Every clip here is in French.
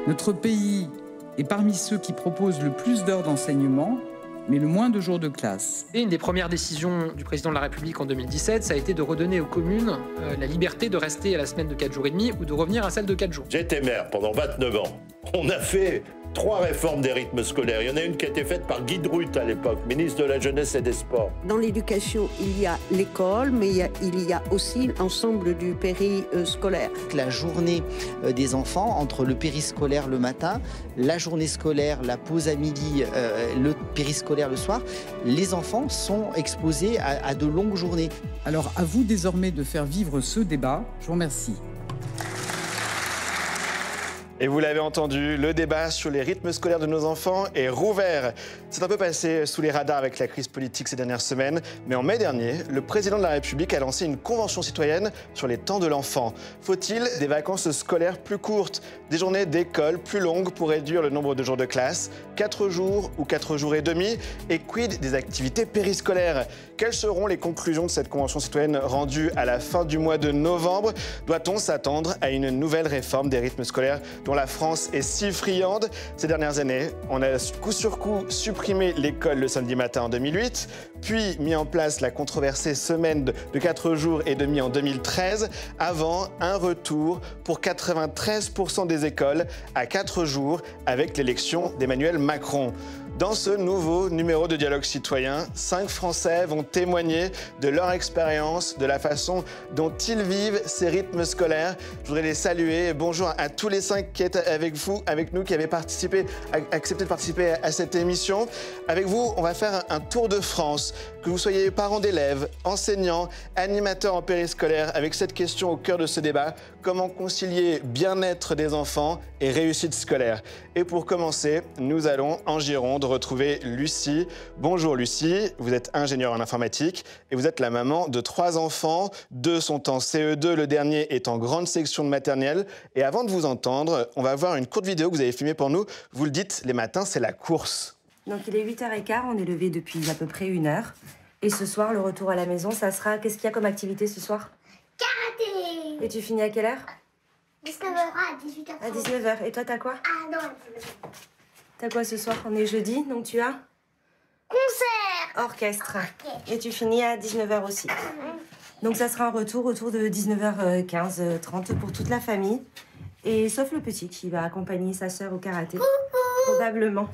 Notre pays est parmi ceux qui proposent le plus d'heures d'enseignement, mais le moins de jours de classe. Et une des premières décisions du président de la République en 2017, ça a été de redonner aux communes la liberté de rester à la semaine de 4 jours et demi ou de revenir à celle de 4 jours. J'ai été maire pendant 29 ans. On a fait 3 réformes des rythmes scolaires. Il y en a une qui a été faite par Guy Druth à l'époque, ministre de la Jeunesse et des Sports. Dans l'éducation, il y a l'école, mais il y a aussi l'ensemble du périscolaire. La journée des enfants, entre le périscolaire le matin, la journée scolaire, la pause à midi, le périscolaire le soir, les enfants sont exposés à de longues journées. Alors à vous désormais de faire vivre ce débat. Je vous remercie. Et vous l'avez entendu, le débat sur les rythmes scolaires de nos enfants est rouvert. C'est un peu passé sous les radars avec la crise politique ces dernières semaines, mais en mai dernier, le président de la République a lancé une convention citoyenne sur les temps de l'enfant. Faut-il des vacances scolaires plus courtes, des journées d'école plus longues pour réduire le nombre de jours de classe, 4 jours ou 4 jours et demi, et quid des activités périscolaires? Quelles seront les conclusions de cette convention citoyenne rendue à la fin du mois de novembre? Doit-on s'attendre à une nouvelle réforme des rythmes scolaires dont la France est si friande? Ces dernières années, on a coup sur coup supprimé l'école le samedi matin en 2008, puis mis en place la controversée semaine de 4 jours et demi en 2013, avant un retour pour 93% des écoles à 4 jours avec l'élection d'Emmanuel Macron. Dans ce nouveau numéro de Dialogue citoyen, 5 Français vont témoigner de leur expérience, de la façon dont ils vivent ces rythmes scolaires. Je voudrais les saluer. Bonjour à tous les 5 qui étaient avec nous, qui avaient accepté de participer à cette émission. Avec vous, on va faire un tour de France. Que vous soyez parents d'élèves, enseignants, animateurs en périscolaire, avec cette question au cœur de ce débat, comment concilier bien-être des enfants et réussite scolaire? Et pour commencer, nous allons en Gironde retrouver Lucie. Bonjour Lucie, vous êtes ingénieure en informatique et vous êtes la maman de 3 enfants. 2 sont en CE2, le dernier est en grande section de maternelle. Et avant de vous entendre, on va voir une courte vidéo que vous avez filmée pour nous. Vous le dites, les matins, c'est la course. Donc il est 8h15, on est levé depuis à peu près 1 heure. Et ce soir, le retour à la maison, ça sera... Qu'est-ce qu'il y a comme activité ce soir? Karaté. Et tu finis à quelle heure? 19h à 18h. À 19h. Et toi, t'as quoi? Ah non, à 19h. T'as quoi ce soir? On est jeudi, donc tu as concert. Orchestre. Et tu finis à 19h aussi. Donc ça sera un retour autour de 19h15, 30 pour toute la famille. Et sauf le petit qui va accompagner sa sœur au karaté. Probablement.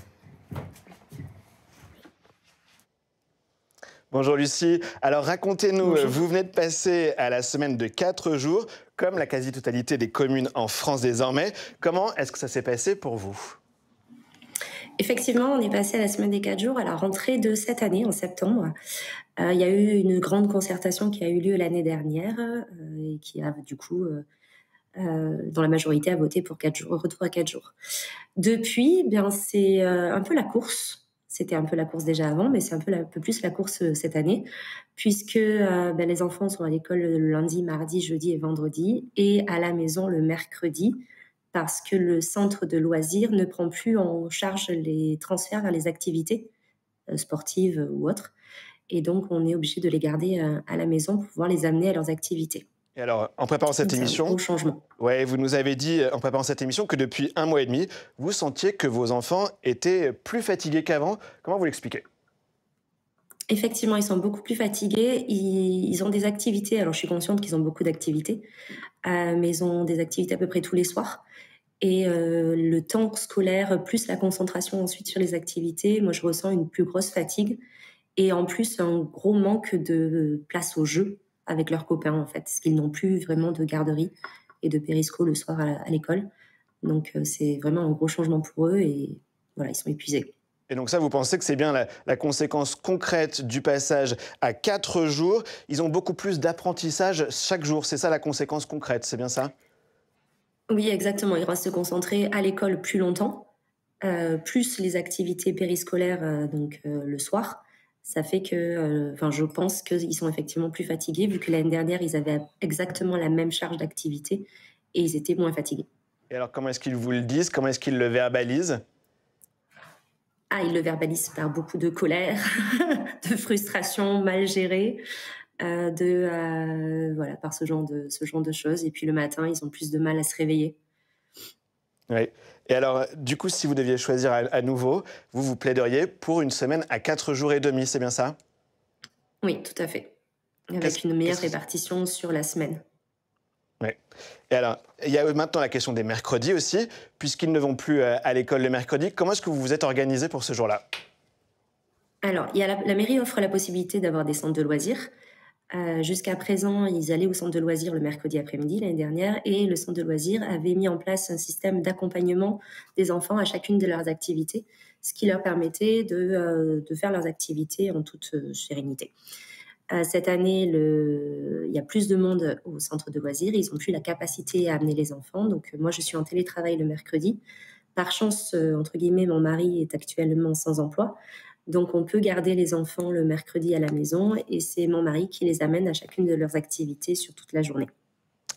Bonjour Lucie. Alors racontez-nous, Bonjour. Vous venez de passer à la semaine de 4 jours, comme la quasi-totalité des communes en France désormais. Comment est-ce que ça s'est passé pour vous? Effectivement, on est passé à la semaine des 4 jours à la rentrée de cette année, en septembre. Il y a eu une grande concertation qui a eu lieu l'année dernière et qui a du coup, dont la majorité a voté pour 4 jours, retour à 4 jours. Depuis, bien, c'est un peu la course. C'était un peu la course déjà avant, mais c'est un peu plus la course cette année, puisque les enfants sont à l'école le lundi, mardi, jeudi et vendredi, et à la maison le mercredi, parce que le centre de loisirs ne prend plus en charge les transferts vers les activités sportives ou autres. Et donc, on est obligé de les garder à la maison pour pouvoir les amener à leurs activités. Et alors, en préparant cette émission, un gros changement. Ouais, vous nous avez dit, en préparant cette émission, que depuis 1 mois et demi, vous sentiez que vos enfants étaient plus fatigués qu'avant. Comment vous l'expliquez? Effectivement, ils sont beaucoup plus fatigués. Ils ont des activités. Alors, je suis consciente qu'ils ont beaucoup d'activités, mais ils ont des activités à peu près tous les soirs. Et le temps scolaire, plus la concentration ensuite sur les activités, moi, je ressens une plus grosse fatigue. Et en plus, un gros manque de place au jeu avec leurs copains, en fait, parce qu'ils n'ont plus vraiment de garderie et de périsco le soir à l'école. Donc, c'est vraiment un gros changement pour eux et voilà, ils sont épuisés. Et donc ça, vous pensez que c'est bien la conséquence concrète du passage à 4 jours? Ils ont beaucoup plus d'apprentissage chaque jour, c'est ça la conséquence concrète, c'est bien ça? Oui, exactement. Ils restent se concentrer à l'école plus longtemps, plus les activités périscolaires le soir. Ça fait que, je pense qu'ils sont effectivement plus fatigués, vu que l'année dernière, ils avaient exactement la même charge d'activité et ils étaient moins fatigués. Et alors, comment est-ce qu'ils vous le disent? Comment est-ce qu'ils le verbalisent? ils le verbalisent par beaucoup de colère, de frustration mal gérée, voilà, par ce genre de choses. Et puis le matin, ils ont plus de mal à se réveiller. Oui. Et alors, du coup, si vous deviez choisir à nouveau, vous plaideriez pour une semaine à 4 jours et demi, c'est bien ça? Oui, tout à fait. Avec une meilleure répartition sur la semaine. Oui. Et alors, il y a maintenant la question des mercredis aussi, puisqu'ils ne vont plus à l'école le mercredi. Comment est-ce que vous vous êtes organisé pour ce jour-là? Alors, la mairie offre la possibilité d'avoir des centres de loisirs. Jusqu'à présent, ils allaient au centre de loisirs le mercredi après-midi l'année dernière, et le centre de loisirs avait mis en place un système d'accompagnement des enfants à chacune de leurs activités, ce qui leur permettait de faire leurs activités en toute sérénité. Cette année, il y a plus de monde au centre de loisirs. Ils n'ont plus la capacité à amener les enfants. Donc, moi, je suis en télétravail le mercredi. Par chance, entre guillemets, mon mari est actuellement sans emploi. Donc, on peut garder les enfants le mercredi à la maison et c'est mon mari qui les amène à chacune de leurs activités sur toute la journée.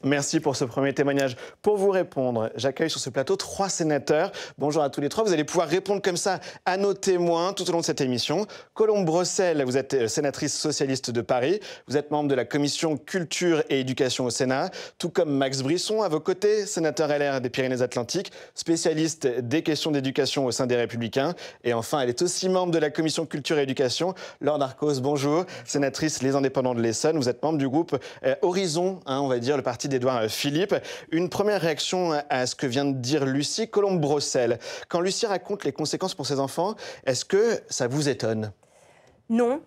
Merci pour ce premier témoignage. Pour vous répondre, j'accueille sur ce plateau 3 sénateurs. Bonjour à tous les 3. Vous allez pouvoir répondre comme ça à nos témoins tout au long de cette émission. Colombe Brossel, vous êtes sénatrice socialiste de Paris. Vous êtes membre de la commission culture et éducation au Sénat. Tout comme Max Brisson, à vos côtés, sénateur LR des Pyrénées-Atlantiques, spécialiste des questions d'éducation au sein des Républicains. Et enfin, elle est aussi membre de la commission culture et éducation. Laure Darcos, bonjour. Sénatrice Les Indépendants de l'Essonne. Vous êtes membre du groupe Horizon, on va dire le parti d'Édouard Philippe. Une première réaction à ce que vient de dire Lucie. Colombe Brossel, quand Lucie raconte les conséquences pour ses enfants, est-ce que ça vous étonne? Non.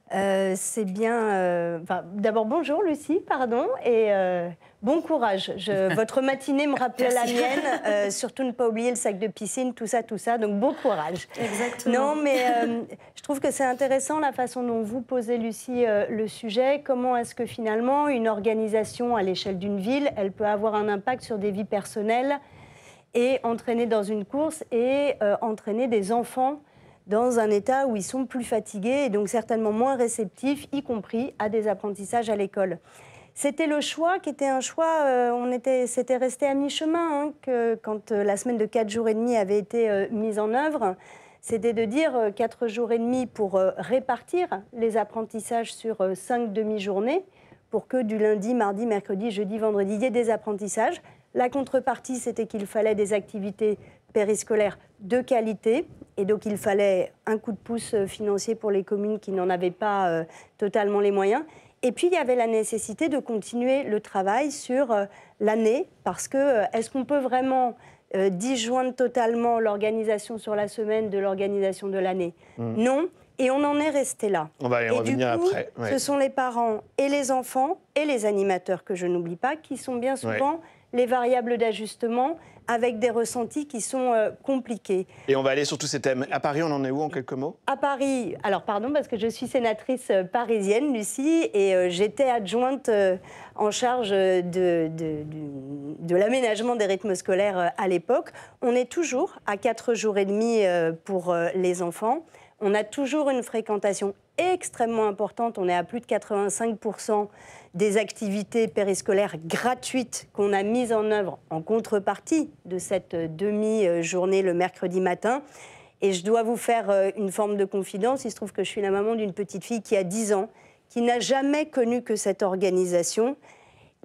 C'est bien... D'abord, bonjour Lucie, pardon, et bon courage. Votre matinée me rappelait la mienne. Surtout ne pas oublier le sac de piscine, tout ça. Donc, bon courage. Exactement. Non, mais je trouve que c'est intéressant la façon dont vous posez, Lucie, le sujet. Comment est-ce que finalement, une organisation à l'échelle d'une ville, elle peut avoir un impact sur des vies personnelles et entraîner dans une course et entraîner des enfants dans un état où ils sont plus fatigués et donc certainement moins réceptifs, y compris à des apprentissages à l'école. C'était le choix qui était un choix, c'était resté à mi-chemin, quand la semaine de 4 jours et demi avait été mise en œuvre. C'était de dire 4 jours et demi pour répartir les apprentissages sur 5 demi-journées, pour que du lundi, mardi, mercredi, jeudi, vendredi, il y ait des apprentissages. La contrepartie, c'était qu'il fallait des activités périscolaires de qualité. Et donc, il fallait un coup de pouce financier pour les communes qui n'en avaient pas totalement les moyens. Et puis, il y avait la nécessité de continuer le travail sur l'année, parce que est-ce qu'on peut vraiment disjoindre totalement l'organisation sur la semaine de l'organisation de l'année? Non. Et on en est resté là. On va y revenir après. Ouais. Ce sont les parents et les enfants et les animateurs, que je n'oublie pas, qui sont bien souvent les variables d'ajustement, avec des ressentis qui sont compliqués. Et on va aller sur tous ces thèmes. À Paris, on en est où en quelques mots? À Paris, alors pardon, parce que je suis sénatrice parisienne, Lucie, et j'étais adjointe en charge de l'aménagement des rythmes scolaires à l'époque. On est toujours à 4 jours et demi pour les enfants. On a toujours une fréquentation extrêmement importante. On est à plus de 85% des activités périscolaires gratuites qu'on a mises en œuvre en contrepartie de cette demi-journée le mercredi matin. Et je dois vous faire une forme de confidence. Il se trouve que je suis la maman d'une petite fille qui a 10 ans, qui n'a jamais connu que cette organisation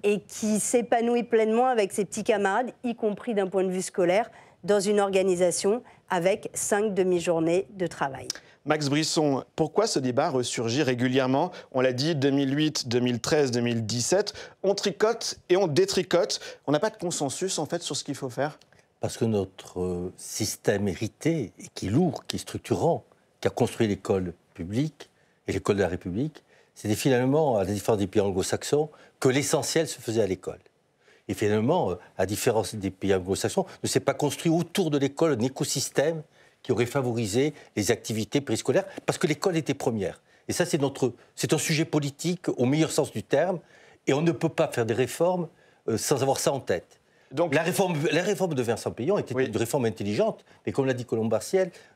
et qui s'épanouit pleinement avec ses petits camarades, y compris d'un point de vue scolaire, dans une organisation avec 5 demi-journées de travail. Max Brisson, pourquoi ce débat ressurgit régulièrement? On l'a dit, 2008, 2013, 2017, on tricote et on détricote. On n'a pas de consensus, en fait, sur ce qu'il faut faire? Parce que notre système hérité, qui est lourd, qui est structurant, qui a construit l'école publique et l'école de la République, c'était finalement, à la différence des pays anglo-saxons, que l'essentiel se faisait à l'école. Et finalement, à différence des pays anglo-saxons, ne s'est pas construit autour de l'école un écosystème qui aurait favorisé les activités périscolaires, parce que l'école était première. Et ça, c'est un sujet politique au meilleur sens du terme, et on ne peut pas faire des réformes sans avoir ça en tête. Donc, la réforme de Vincent Peillon était une réforme intelligente, mais comme l'a dit Colombe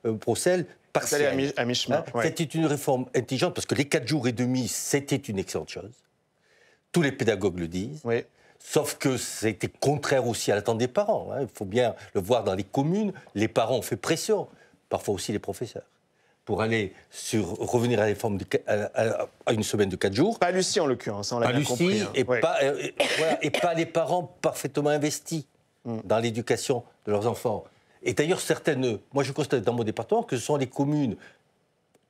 Brossel, partielle. À mi-chemin. C'était une réforme intelligente, parce que les 4 jours et demi, c'était une excellente chose. Tous les pédagogues le disent. Oui. Sauf que c'était contraire aussi à l'attente des parents. Il faut bien le voir dans les communes. Les parents ont fait pression parfois aussi les professeurs, pour revenir à une semaine de 4 jours. Pas Lucie en l'occurrence, on l'a bien compris. Et pas les parents parfaitement investis dans l'éducation de leurs enfants. Et d'ailleurs, moi je constate dans mon département que ce sont les communes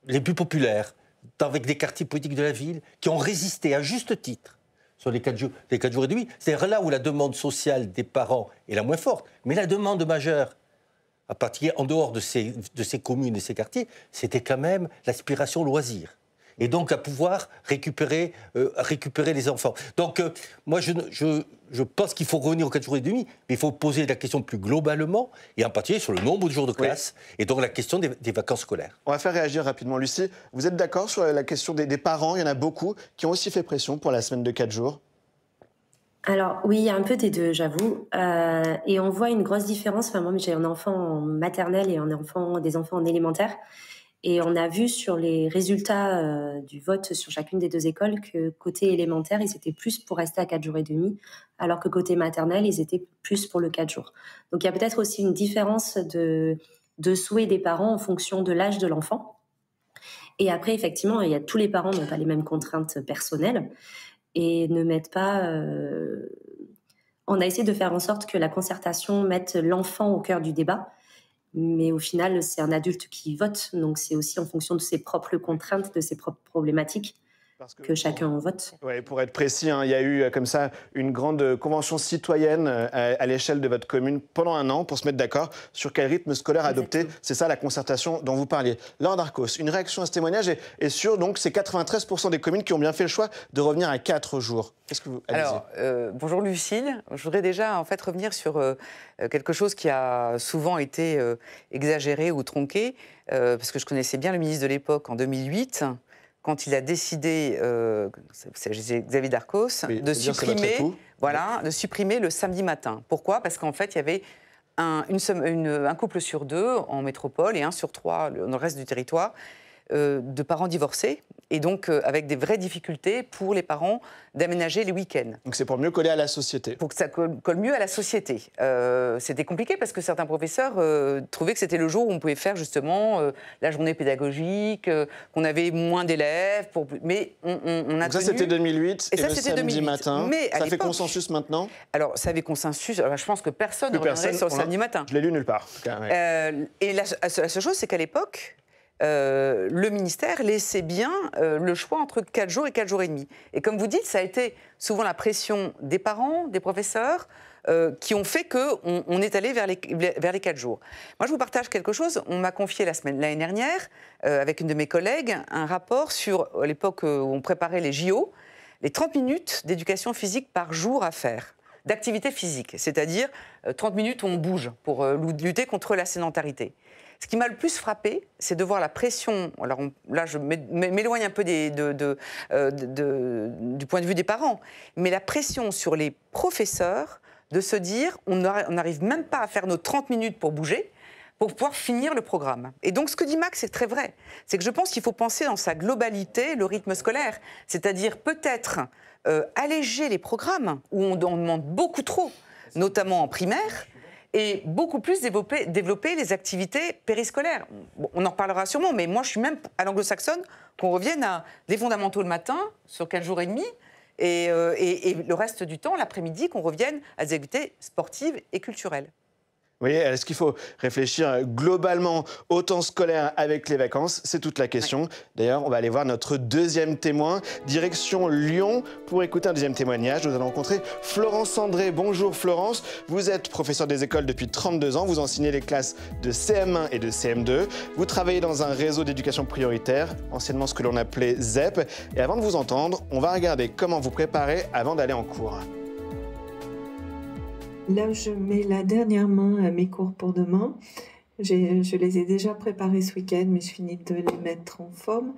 les plus populaires, avec des quartiers politiques de la ville, qui ont résisté à juste titre sur les 4 jours et demi. C'est là où la demande sociale des parents est la moins forte. Mais la demande majeure, à partir en dehors de ces communes et ces quartiers, c'était quand même l'aspiration loisir. Et donc à pouvoir récupérer les enfants. Donc moi je pense qu'il faut revenir aux 4 jours et demi, mais il faut poser la question plus globalement, et en particulier sur le nombre de jours de classe, et donc la question des vacances scolaires. On va faire réagir rapidement. Lucie, vous êtes d'accord sur la question des parents? Il y en a beaucoup qui ont aussi fait pression pour la semaine de 4 jours. Alors oui, il y a un peu des deux, j'avoue. Et on voit une grosse différence. Enfin, moi, j'ai un enfant en maternelle et des enfants en élémentaire. Et on a vu sur les résultats du vote sur chacune des 2 écoles que côté élémentaire, ils étaient plus pour rester à 4 jours et demi, alors que côté maternelle, ils étaient plus pour le 4 jours. Donc il y a peut-être aussi une différence de souhait des parents en fonction de l'âge de l'enfant. Et après, effectivement, tous les parents n'ont pas les mêmes contraintes personnelles et ne mettent pas... On a essayé de faire en sorte que la concertation mette l'enfant au cœur du débat. Mais au final, c'est un adulte qui vote, donc c'est aussi en fonction de ses propres contraintes, de ses propres problématiques que chacun en vote. Ouais, pour être précis, il y a eu comme ça une grande convention citoyenne à l'échelle de votre commune pendant 1 an pour se mettre d'accord sur quel rythme scolaire adopter. C'est ça la concertation dont vous parliez. Laure Darcos, une réaction à ce témoignage et sur donc ces 93% des communes qui ont bien fait le choix de revenir à 4 jours. Qu'est-ce que vous allez-y. Alors, bonjour Lucille. Je voudrais déjà en fait revenir sur quelque chose qui a souvent été exagéré ou tronqué, parce que je connaissais bien le ministre de l'époque en 2008. Quand il a décidé, c'est Xavier Darcos, de supprimer le samedi matin. Pourquoi? Parce qu'en fait, il y avait un couple sur 2 en métropole et 1 sur 3 dans le reste du territoire de parents divorcés, et donc avec des vraies difficultés pour les parents d'aménager les week-ends. Donc c'est pour mieux coller à la société. Pour que ça colle mieux à la société. C'était compliqué parce que certains professeurs trouvaient que c'était le jour où on pouvait faire justement la journée pédagogique, qu'on avait moins d'élèves. Mais on a donc ça c'était 2008 et ça, le samedi matin. Mais ça fait consensus maintenant? Alors ça avait consensus. Alors, je pense que personne ne reviendrait sur le samedi matin. Je l'ai lu nulle part. Et la seule chose, c'est qu'à l'époque, le ministère laissait bien le choix entre 4 jours et 4 jours et demi. Et comme vous dites, ça a été souvent la pression des parents, des professeurs, qui ont fait qu'on est allé vers les 4 jours. Moi, je vous partage quelque chose. On m'a confié l'année dernière, avec une de mes collègues, un rapport sur, à l'époque où on préparait les JO, les 30 minutes d'éducation physique par jour à faire, d'activité physique, c'est-à-dire 30 minutes où on bouge pour lutter contre la sédentarité. Ce qui m'a le plus frappé, c'est de voir la pression. Alors là, je m'éloigne un peu du point de vue des parents, mais la pression sur les professeurs de se dire on n'arrive même pas à faire nos 30 minutes pour bouger, pour pouvoir finir le programme. Et donc, ce que dit Max, c'est très vrai. C'est que je pense qu'il faut penser dans sa globalité le rythme scolaire, c'est-à-dire peut-être alléger les programmes où on demande beaucoup trop, notamment en primaire, et beaucoup plus développer les activités périscolaires. Bon, on en reparlera sûrement, mais moi, je suis même à l'anglo-saxonne qu'on revienne à des fondamentaux le matin, sur 4 jours et demi, et le reste du temps, l'après-midi, qu'on revienne à des activités sportives et culturelles. Vous voyez, est-ce qu'il faut réfléchir globalement au temps scolaire avec les vacances? C'est toute la question. Ouais. D'ailleurs, on va aller voir notre deuxième témoin. Direction Lyon pour écouter un deuxième témoignage. Nous allons rencontrer Florence André. Bonjour Florence. Vous êtes professeure des écoles depuis 32 ans. Vous enseignez les classes de CM1 et de CM2. Vous travaillez dans un réseau d'éducation prioritaire, anciennement ce que l'on appelait ZEP. Et avant de vous entendre, on va regarder comment vous préparez avant d'aller en cours. Là, je mets la dernière main à mes cours pour demain. Je les ai déjà préparés ce week-end, mais je finis de les mettre en forme.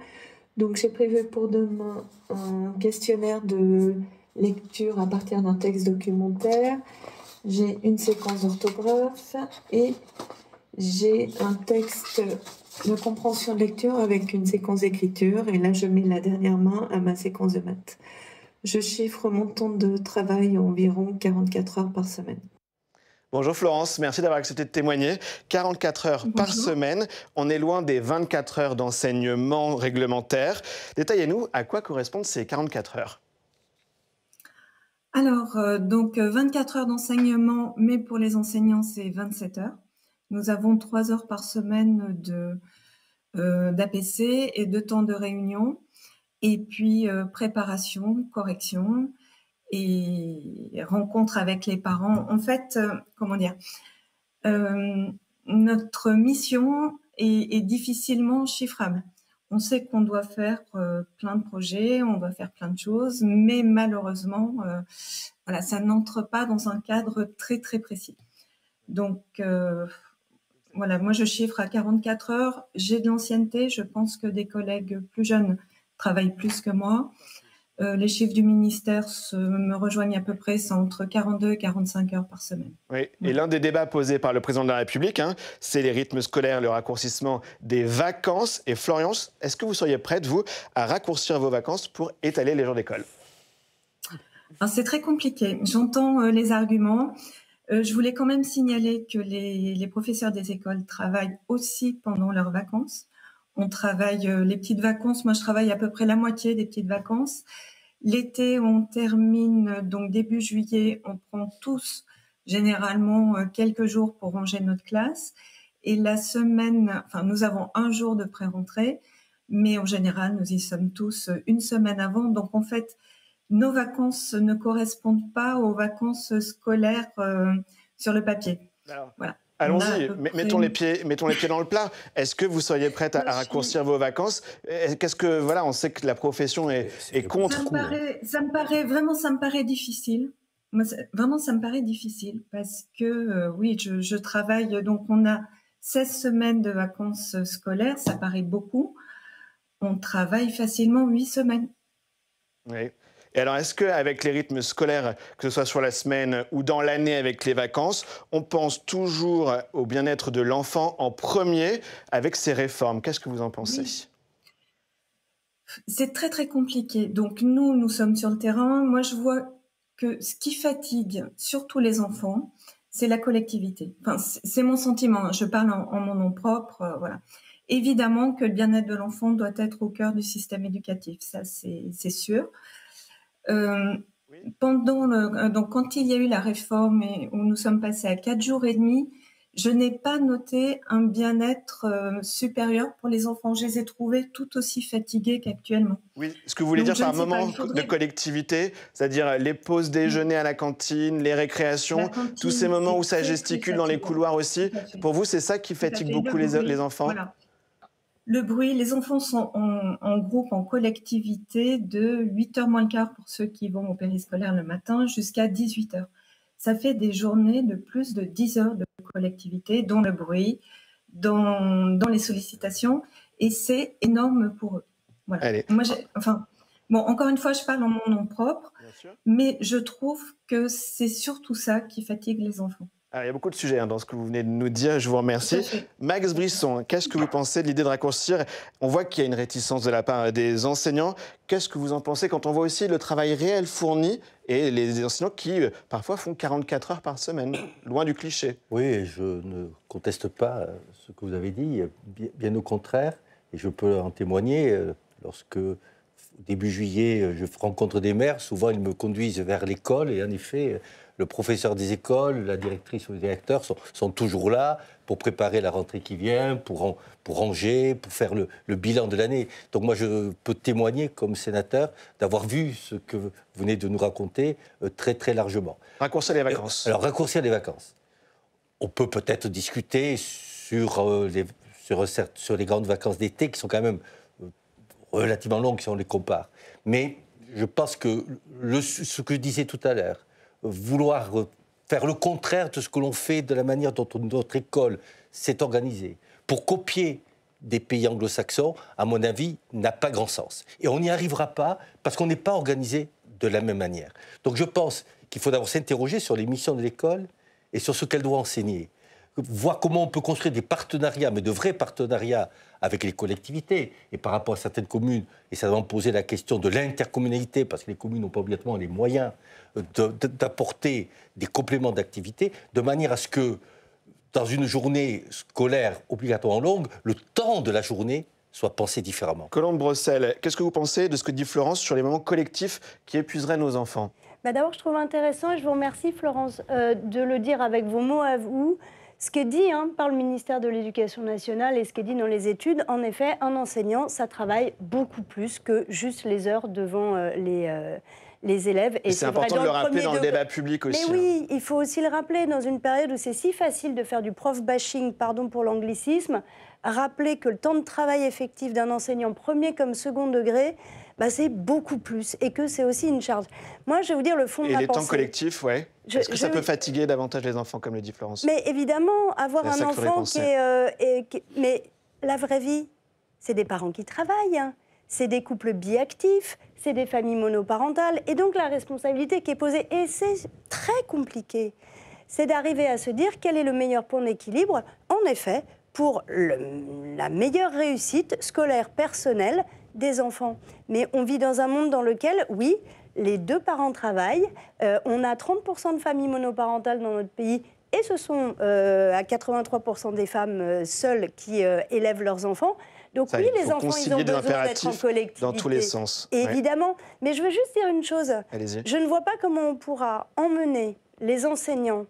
Donc, j'ai prévu pour demain un questionnaire de lecture à partir d'un texte documentaire. J'ai une séquence d'orthographe et j'ai un texte de compréhension de lecture avec une séquence d'écriture. Et là, je mets la dernière main à ma séquence de maths. Je chiffre mon temps de travail à environ 44 heures par semaine. Bonjour Florence, merci d'avoir accepté de témoigner. 44 heures par semaine, on est loin des 24 heures d'enseignement réglementaire. Détaillez-nous, à quoi correspondent ces 44 heures? Alors, donc 24 heures d'enseignement, mais pour les enseignants, c'est 27 heures. Nous avons 3 heures par semaine d'APC et 2 temps de réunion. Et puis, préparation, correction et rencontre avec les parents. En fait, comment dire, notre mission est difficilement chiffrable. On sait qu'on doit faire plein de projets, on doit faire plein de choses, mais malheureusement, voilà, ça n'entre pas dans un cadre très, très précis. Donc, voilà, moi, je chiffre à 44 heures. J'ai de l'ancienneté. Je pense que des collègues plus jeunes travaillent plus que moi. Les chiffres du ministère me rejoignent à peu près, c'est entre 42 et 45 heures par semaine. Oui, et l'un des débats posés par le président de la République, c'est les rythmes scolaires, le raccourcissement des vacances. Et Florence, est-ce que vous seriez prête, vous, à raccourcir vos vacances pour étaler les jours d'école? C'est très compliqué. J'entends les arguments. Je voulais quand même signaler que les professeurs des écoles travaillent aussi pendant leurs vacances. On travaille les petites vacances. Moi, je travaille à peu près la moitié des petites vacances. L'été, on termine donc début juillet. On prend tous généralement quelques jours pour ranger notre classe. Et la semaine, enfin, nous avons un jour de pré-rentrée, mais en général, nous y sommes tous une semaine avant. Donc, en fait, nos vacances ne correspondent pas aux vacances scolaires sur le papier. Alors, voilà. Allons-y, mettons les pieds dans le plat. Est-ce que vous seriez prête à raccourcir vos vacances? Qu'est-ce que, voilà, on sait que la profession est contre. Ça me paraît difficile. Vraiment, ça me paraît difficile parce que, oui, je travaille, donc on a 16 semaines de vacances scolaires, ça paraît beaucoup. On travaille facilement 8 semaines. Oui. Et alors, est-ce qu'avec les rythmes scolaires, que ce soit sur la semaine ou dans l'année avec les vacances, on pense toujours au bien-être de l'enfant en premier avec ces réformes? Qu'est-ce que vous en pensez? Oui. C'est très, très compliqué. Donc, nous sommes sur le terrain. Moi, je vois que ce qui fatigue surtout les enfants, c'est la collectivité. Enfin, c'est mon sentiment. Je parle en mon nom propre. Voilà. Évidemment que le bien-être de l'enfant doit être au cœur du système éducatif. Ça, c'est sûr. Donc, quand il y a eu la réforme et où nous sommes passés à 4 jours et demi, je n'ai pas noté un bien-être supérieur pour les enfants. Je les ai trouvés tout aussi fatigués qu'actuellement. Oui, ce que vous voulez dire par moment de collectivité, c'est-à-dire les pauses déjeuner à la cantine, les récréations, tous ces moments où ça gesticule dans les couloirs aussi. Pour vous, c'est ça qui fatigue beaucoup les enfants? Voilà. Le bruit, les enfants sont en groupe, en collectivité, de 8h moins le quart pour ceux qui vont au périscolaire le matin jusqu'à 18h. Ça fait des journées de plus de 10 heures de collectivité, dans le bruit, dans les sollicitations, et c'est énorme pour eux. Voilà. Allez. Moi, encore une fois, je parle en mon nom propre, mais je trouve que c'est surtout ça qui fatigue les enfants. Alors, il y a beaucoup de sujets dans ce que vous venez de nous dire, je vous remercie. Max Brisson, qu'est-ce que vous pensez de l'idée de raccourcir? On voit qu'il y a une réticence de la part des enseignants. Qu'est-ce que vous en pensez quand on voit aussi le travail réel fourni et les enseignants qui, parfois, font 44 heures par semaine, loin du cliché? Oui, je ne conteste pas ce que vous avez dit, bien au contraire. Et je peux en témoigner, lorsque, au début juillet, je rencontre des mères, souvent ils me conduisent vers l'école et en effet, le professeur des écoles, la directrice ou le directeur sont toujours là pour préparer la rentrée qui vient, pour ranger, pour faire le bilan de l'année. Donc moi, je peux témoigner comme sénateur d'avoir vu ce que vous venez de nous raconter très, très largement. Raccourcir les vacances. Alors, raccourcir les vacances. On peut peut-être discuter sur les grandes vacances d'été qui sont quand même relativement longues si on les compare. Mais je pense que ce que je disais tout à l'heure, vouloir faire le contraire de ce que l'on fait, de la manière dont notre école s'est organisée, pour copier des pays anglo-saxons, à mon avis, n'a pas grand sens. Et on n'y arrivera pas parce qu'on n'est pas organisé de la même manière. Donc je pense qu'il faut d'abord s'interroger sur les missions de l'école et sur ce qu'elle doit enseigner. Voir comment on peut construire des partenariats, mais de vrais partenariats, avec les collectivités. Et par rapport à certaines communes, et ça va poser la question de l'intercommunalité, parce que les communes n'ont pas obligatoirement les moyens d'apporter des compléments d'activité, de manière à ce que, dans une journée scolaire obligatoirement longue, le temps de la journée soit pensé différemment. Colombe Brossel, qu'est-ce que vous pensez de ce que dit Florence sur les moments collectifs qui épuiseraient nos enfants? D'abord, je trouve intéressant, et je vous remercie Florence, de le dire avec vos mots à vous, ce qui est dit par le ministère de l'Éducation nationale et ce qui est dit dans les études. En effet, un enseignant, ça travaille beaucoup plus que juste les heures devant les élèves. Et c'est important de le rappeler dans le débat public aussi. Mais oui, il faut aussi le rappeler dans une période où c'est si facile de faire du prof bashing, pardon pour l'anglicisme, rappeler que le temps de travail effectif d'un enseignant premier comme second degré, c'est beaucoup plus et que c'est aussi une charge. Moi, je vais vous dire le fond de ma pensée. Et les temps collectifs, ouais. Est-ce que ça peut fatiguer davantage les enfants, comme le dit Florence? Mais évidemment, avoir un enfant qui est... Mais la vraie vie, c'est des parents qui travaillent, c'est des couples biactifs, c'est des familles monoparentales. Et donc la responsabilité qui est posée, et c'est très compliqué, c'est d'arriver à se dire quel est le meilleur point d'équilibre, en effet, pour la meilleure réussite scolaire personnelle des enfants. Mais on vit dans un monde dans lequel, oui, les deux parents travaillent. On a 30% de familles monoparentales dans notre pays et ce sont à 83% des femmes seules qui élèvent leurs enfants. Donc oui, les enfants, ils ont besoin d'être en collectivité. Dans tous les sens. Évidemment. Mais je veux juste dire une chose. Allez-y. Je ne vois pas comment on pourra emmener les enseignants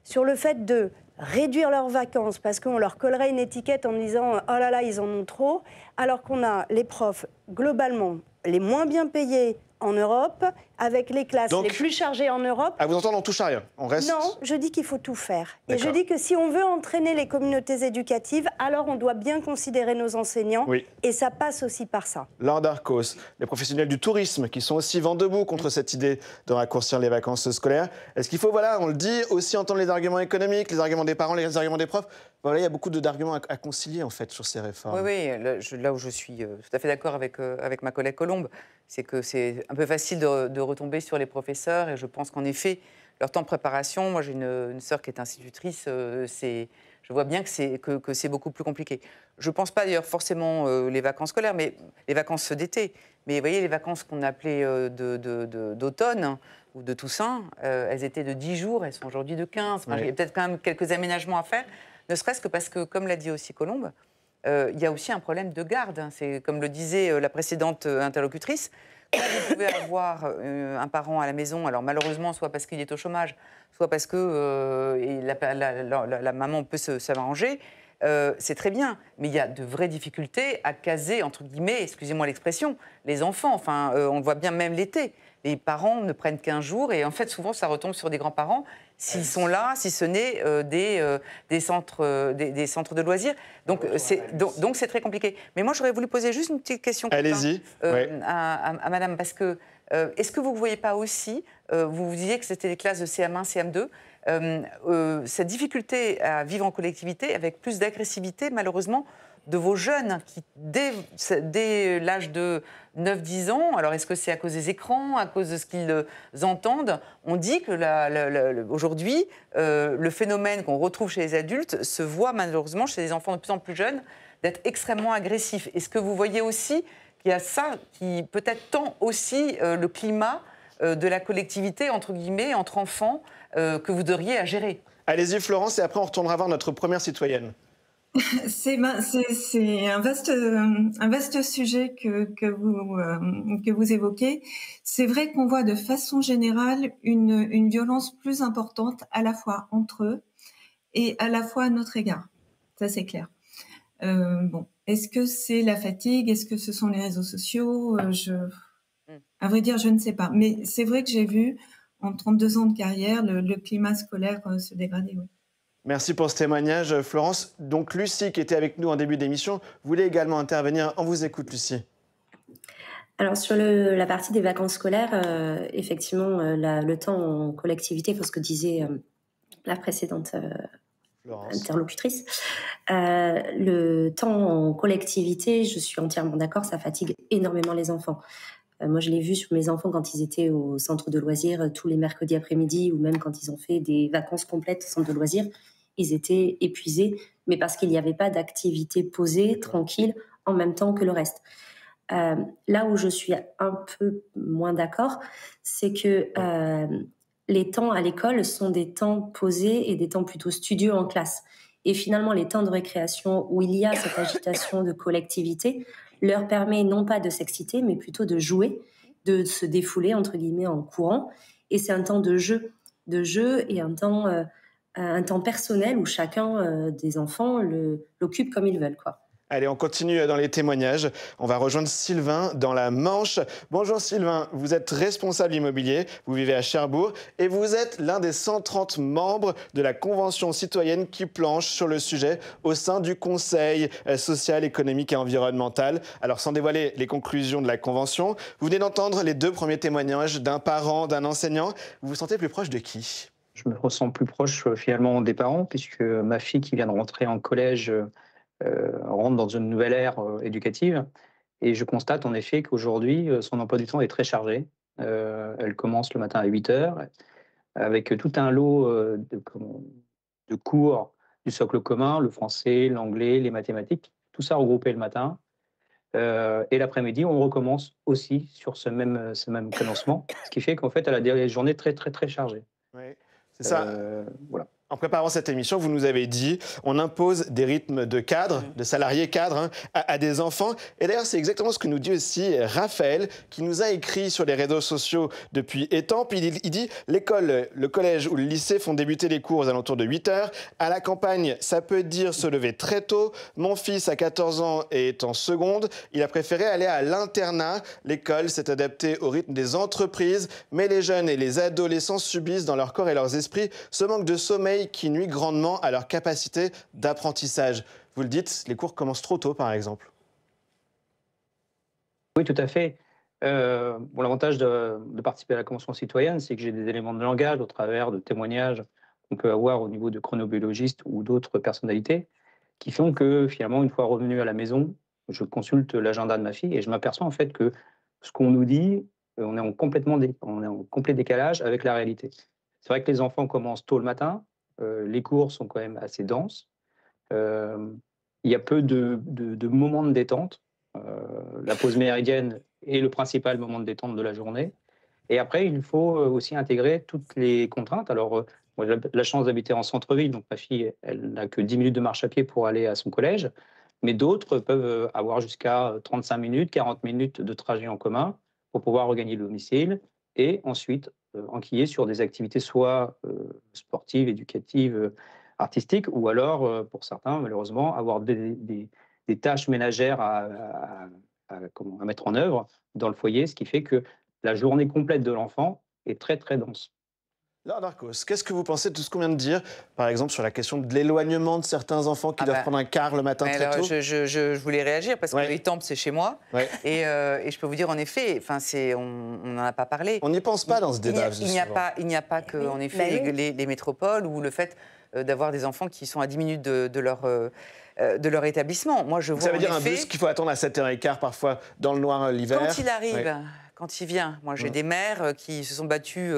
sur le fait de réduire leurs vacances parce qu'on leur collerait une étiquette en disant « oh là là, ils en ont trop », alors qu'on a les profs, globalement, les moins bien payés en Europe, avec les classes les plus chargées en Europe. À vous entendre, on touche à rien. On reste... Non, je dis qu'il faut tout faire. Et je dis que si on veut entraîner les communautés éducatives, alors on doit bien considérer nos enseignants. Oui. Et ça passe aussi par ça. Laure Darcos, les professionnels du tourisme qui sont aussi vent debout contre cette idée de raccourcir les vacances scolaires. Est-ce qu'il faut, voilà, on le dit, aussi entendre les arguments économiques, les arguments des parents, les arguments des profs? Voilà, il y a beaucoup d'arguments à concilier, en fait, sur ces réformes. Oui, là où je suis tout à fait d'accord avec ma collègue Colombe, c'est que c'est un peu facile de retomber sur les professeurs. Et je pense qu'en effet, leur temps de préparation, moi j'ai une sœur qui est institutrice, je vois bien que c'est beaucoup plus compliqué. Je ne pense pas d'ailleurs forcément les vacances scolaires, mais les vacances d'été. Mais vous voyez, les vacances qu'on appelait d'automne ou de Toussaint, elles étaient de 10 jours, elles sont aujourd'hui de 15. Enfin, il y a peut-être quand même quelques aménagements à faire. Ne serait-ce que parce que, comme l'a dit aussi Colombe, il y a aussi un problème de garde. C'est comme le disait la précédente interlocutrice. Quand vous pouvez avoir un parent à la maison, alors malheureusement, soit parce qu'il est au chômage, soit parce que la maman peut s'arranger, c'est très bien. Mais il y a de vraies difficultés à caser, entre guillemets, excusez-moi l'expression, les enfants. Enfin, on le voit bien même l'été. Les parents ne prennent qu'un jour et en fait, souvent, ça retombe sur des grands-parents s'ils sont là, si ce n'est des centres de loisirs. Donc, c'est très compliqué. Mais moi, j'aurais voulu poser juste une petite question. Allez-y. À madame, parce que est-ce que vous ne voyez pas aussi, vous disiez que c'était des classes de CM1, CM2, cette difficulté à vivre en collectivité avec plus d'agressivité, malheureusement, de vos jeunes qui, dès l'âge de 9-10 ans, alors est-ce que c'est à cause des écrans, à cause de ce qu'ils entendent? On dit que aujourd'hui, le phénomène qu'on retrouve chez les adultes se voit malheureusement chez les enfants de plus en plus jeunes d'être extrêmement agressifs. Est-ce que vous voyez aussi qu'il y a ça qui peut-être tend aussi le climat de la collectivité, entre guillemets, entre enfants, que vous devriez à gérer? Allez-y Florence, et après on retournera voir notre première citoyenne. C'est un vaste sujet que vous évoquez. C'est vrai qu'on voit de façon générale une violence plus importante à la fois entre eux et à la fois à notre égard. Ça, c'est clair. Est-ce que c'est la fatigue? Est-ce que ce sont les réseaux sociaux? À vrai dire, je ne sais pas. Mais c'est vrai que j'ai vu, en 32 ans de carrière, le climat scolaire se dégrader. Oui. Merci pour ce témoignage, Florence. Donc, Lucie, qui était avec nous en début d'émission, voulait également intervenir. On vous écoute, Lucie. Alors, sur la partie des vacances scolaires, effectivement, le temps en collectivité, pour ce que disait la précédente interlocutrice, le temps en collectivité, je suis entièrement d'accord, ça fatigue énormément les enfants. Moi, je l'ai vu sur mes enfants quand ils étaient au centre de loisirs tous les mercredis après-midi ou même quand ils ont fait des vacances complètes au centre de loisirs. ils étaient épuisés, mais parce qu'il n'y avait pas d'activité posée, tranquille, en même temps que le reste. Là où je suis un peu moins d'accord, c'est que les temps à l'école sont des temps posés et des temps plutôt studieux en classe. Et finalement, les temps de récréation où il y a cette agitation de collectivité leur permet non pas de s'exciter, mais plutôt de jouer, de se défouler, entre guillemets, en courant. Et c'est un temps de jeu et un temps personnel où chacun des enfants l'occupe comme ils veulent, quoi. Allez, on continue dans les témoignages. On va rejoindre Sylvain dans la Manche. Bonjour Sylvain, vous êtes responsable immobilier, vous vivez à Cherbourg et vous êtes l'un des 130 membres de la Convention citoyenne qui planche sur le sujet au sein du Conseil social, économique et environnemental. Alors sans dévoiler les conclusions de la Convention, vous venez d'entendre les 2 premiers témoignages d'un parent, d'un enseignant. Vous vous sentez plus proche de qui ? Je me ressens plus proche finalement des parents puisque ma fille qui vient de rentrer en collège rentre dans une nouvelle ère éducative et je constate en effet qu'aujourd'hui son emploi du temps est très chargé. Elle commence le matin à 8h avec tout un lot de cours du socle commun, le français, l'anglais, les mathématiques, tout ça regroupé le matin. Et l'après-midi, on recommence aussi sur ce même commencement, ce qui fait qu'en fait, elle a des journées très, très, très chargées. Oui, c'est ça. Voilà. En préparant cette émission, vous nous avez dit on impose des rythmes de cadres, de salariés cadres à des enfants. Et d'ailleurs, c'est exactement ce que nous dit aussi Raphaël, qui nous a écrit sur les réseaux sociaux depuis Étampes. Il dit l'école, le collège ou le lycée font débuter les cours aux alentours de 8h. À la campagne, ça peut dire se lever très tôt. Mon fils a 14 ans et est en seconde. Il a préféré aller à l'internat. L'école s'est adaptée au rythme des entreprises. Mais les jeunes et les adolescents subissent dans leur corps et leurs esprits ce manque de sommeil qui nuit grandement à leur capacité d'apprentissage. Vous le dites, les cours commencent trop tôt, par exemple. Oui, tout à fait. L'avantage de participer à la Convention citoyenne, c'est que j'ai des éléments de langage au travers de témoignages qu'on peut avoir au niveau de chronobiologistes ou d'autres personnalités qui font que, finalement, une fois revenu à la maison, je consulte l'agenda de ma fille et je m'aperçois en fait que ce qu'on nous dit, on est en complet décalage avec la réalité. C'est vrai que les enfants commencent tôt le matin. Les cours sont quand même assez denses. Il y a peu de moments de détente. La pause méridienne est le principal moment de détente de la journée. Et après, il faut aussi intégrer toutes les contraintes. Alors, moi, j'ai la chance d'habiter en centre-ville, donc ma fille, elle n'a que 10 minutes de marche à pied pour aller à son collège. Mais d'autres peuvent avoir jusqu'à 35 minutes, 40 minutes de trajet en commun pour pouvoir regagner le domicile et ensuite enquiller sur des activités soit sportives, éducatives, artistiques, ou alors, pour certains, malheureusement, avoir des tâches ménagères à mettre en œuvre dans le foyer, ce qui fait que la journée complète de l'enfant est très, très dense. Laure Darcos, qu'est-ce que vous pensez de tout ce qu'on vient de dire, par exemple sur la question de l'éloignement de certains enfants qui doivent prendre un car le matin très tôt? Je voulais réagir parce que Étampes, c'est chez moi. Ouais. Et je peux vous dire, en effet, on n'en a pas parlé. On n'y pense pas dans ce débat. Il n'y a pas que, en effet, les métropoles ou le fait d'avoir des enfants qui sont à 10 minutes de leur établissement. Moi, je vois, ça veut dire un bus qu'il faut attendre à 7h15 parfois dans le noir l'hiver. Quand il arrive, quand il vient. Moi, j'ai des mères qui se sont battues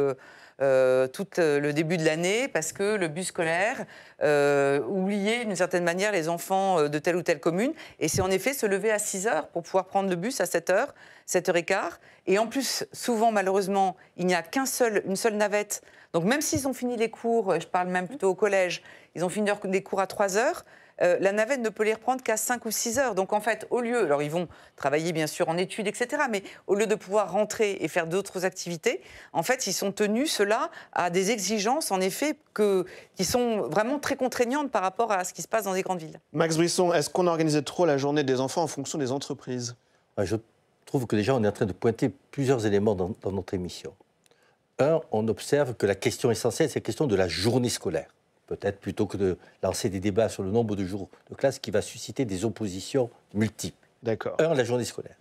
tout le début de l'année parce que le bus scolaire oubliait d'une certaine manière les enfants de telle ou telle commune. Et c'est en effet se lever à 6h pour pouvoir prendre le bus à 7h, 7h15. Et en plus, souvent, malheureusement, il n'y a une seule navette. Donc même s'ils ont fini les cours, je parle même plutôt au collège, ils ont fini les cours à 3h, la navette ne peut les reprendre qu'à 5 ou 6 heures. Donc en fait, au lieu, alors ils vont travailler bien sûr en études, etc., mais au lieu de pouvoir rentrer et faire d'autres activités, en fait, ils sont tenus, ceux-là, à des exigences, en effet, qui sont vraiment très contraignantes par rapport à ce qui se passe dans les grandes villes. Max Brisson, est-ce qu'on organisait trop la journée des enfants en fonction des entreprises? Je trouve que déjà, on est en train de pointer plusieurs éléments dans notre émission. Un, on observe que la question essentielle, c'est la question de la journée scolaire. Peut-être plutôt que de lancer des débats sur le nombre de jours de classe qui va susciter des oppositions multiples. D'accord. Un, la journée scolaire.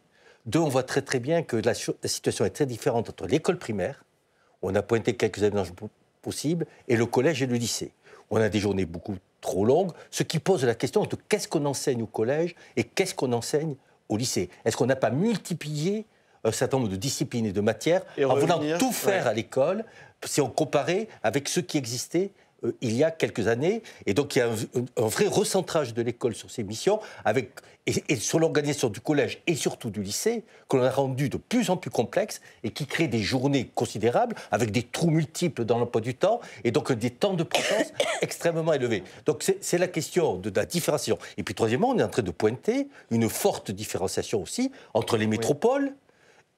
Deux, on voit très très bien que la situation est très différente entre l'école primaire, où on a pointé quelques aménagements possibles, et le collège et le lycée. On a des journées beaucoup trop longues, ce qui pose la question de qu'est-ce qu'on enseigne au collège et qu'est-ce qu'on enseigne au lycée. Est-ce qu'on n'a pas multiplié un certain nombre de disciplines et de matières en voulant tout faire à l'école, si on comparait avec ce qui existait il y a quelques années. Et donc, il y a un vrai recentrage de l'école sur ses missions, et sur l'organisation du collège et surtout du lycée, que l'on a rendu de plus en plus complexe et qui crée des journées considérables, avec des trous multiples dans l'emploi du temps, et donc des temps de présence extrêmement élevés. Donc, c'est la question de la différenciation. Et puis, troisièmement, on est en train de pointer une forte différenciation aussi entre les métropoles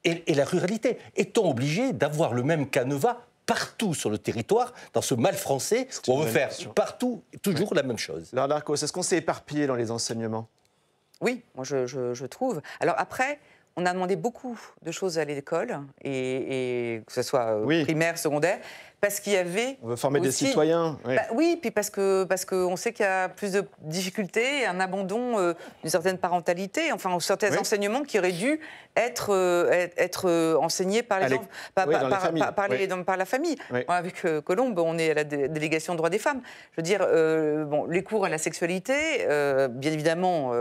et la ruralité. Est-on obligé d'avoir le même canevas partout sur le territoire, dans ce mal français, où on veut faire partout, toujours la même chose? Laure Darcos, est-ce qu'on s'est éparpillé dans les enseignements? Oui, moi je trouve. Alors après, on a demandé beaucoup de choses à l'école, et que ce soit primaire, secondaire, parce qu'il y avait... On veut former des citoyens. Oui, oui, puis parce qu'on sait qu'il y a plus de difficultés, un abandon d'une certaine parentalité, enfin certains enseignements qui auraient dû être enseignés par les enfants, par la famille. Oui. Avec Colombe, on est à la délégation droits des femmes. Je veux dire, les cours à la sexualité, bien évidemment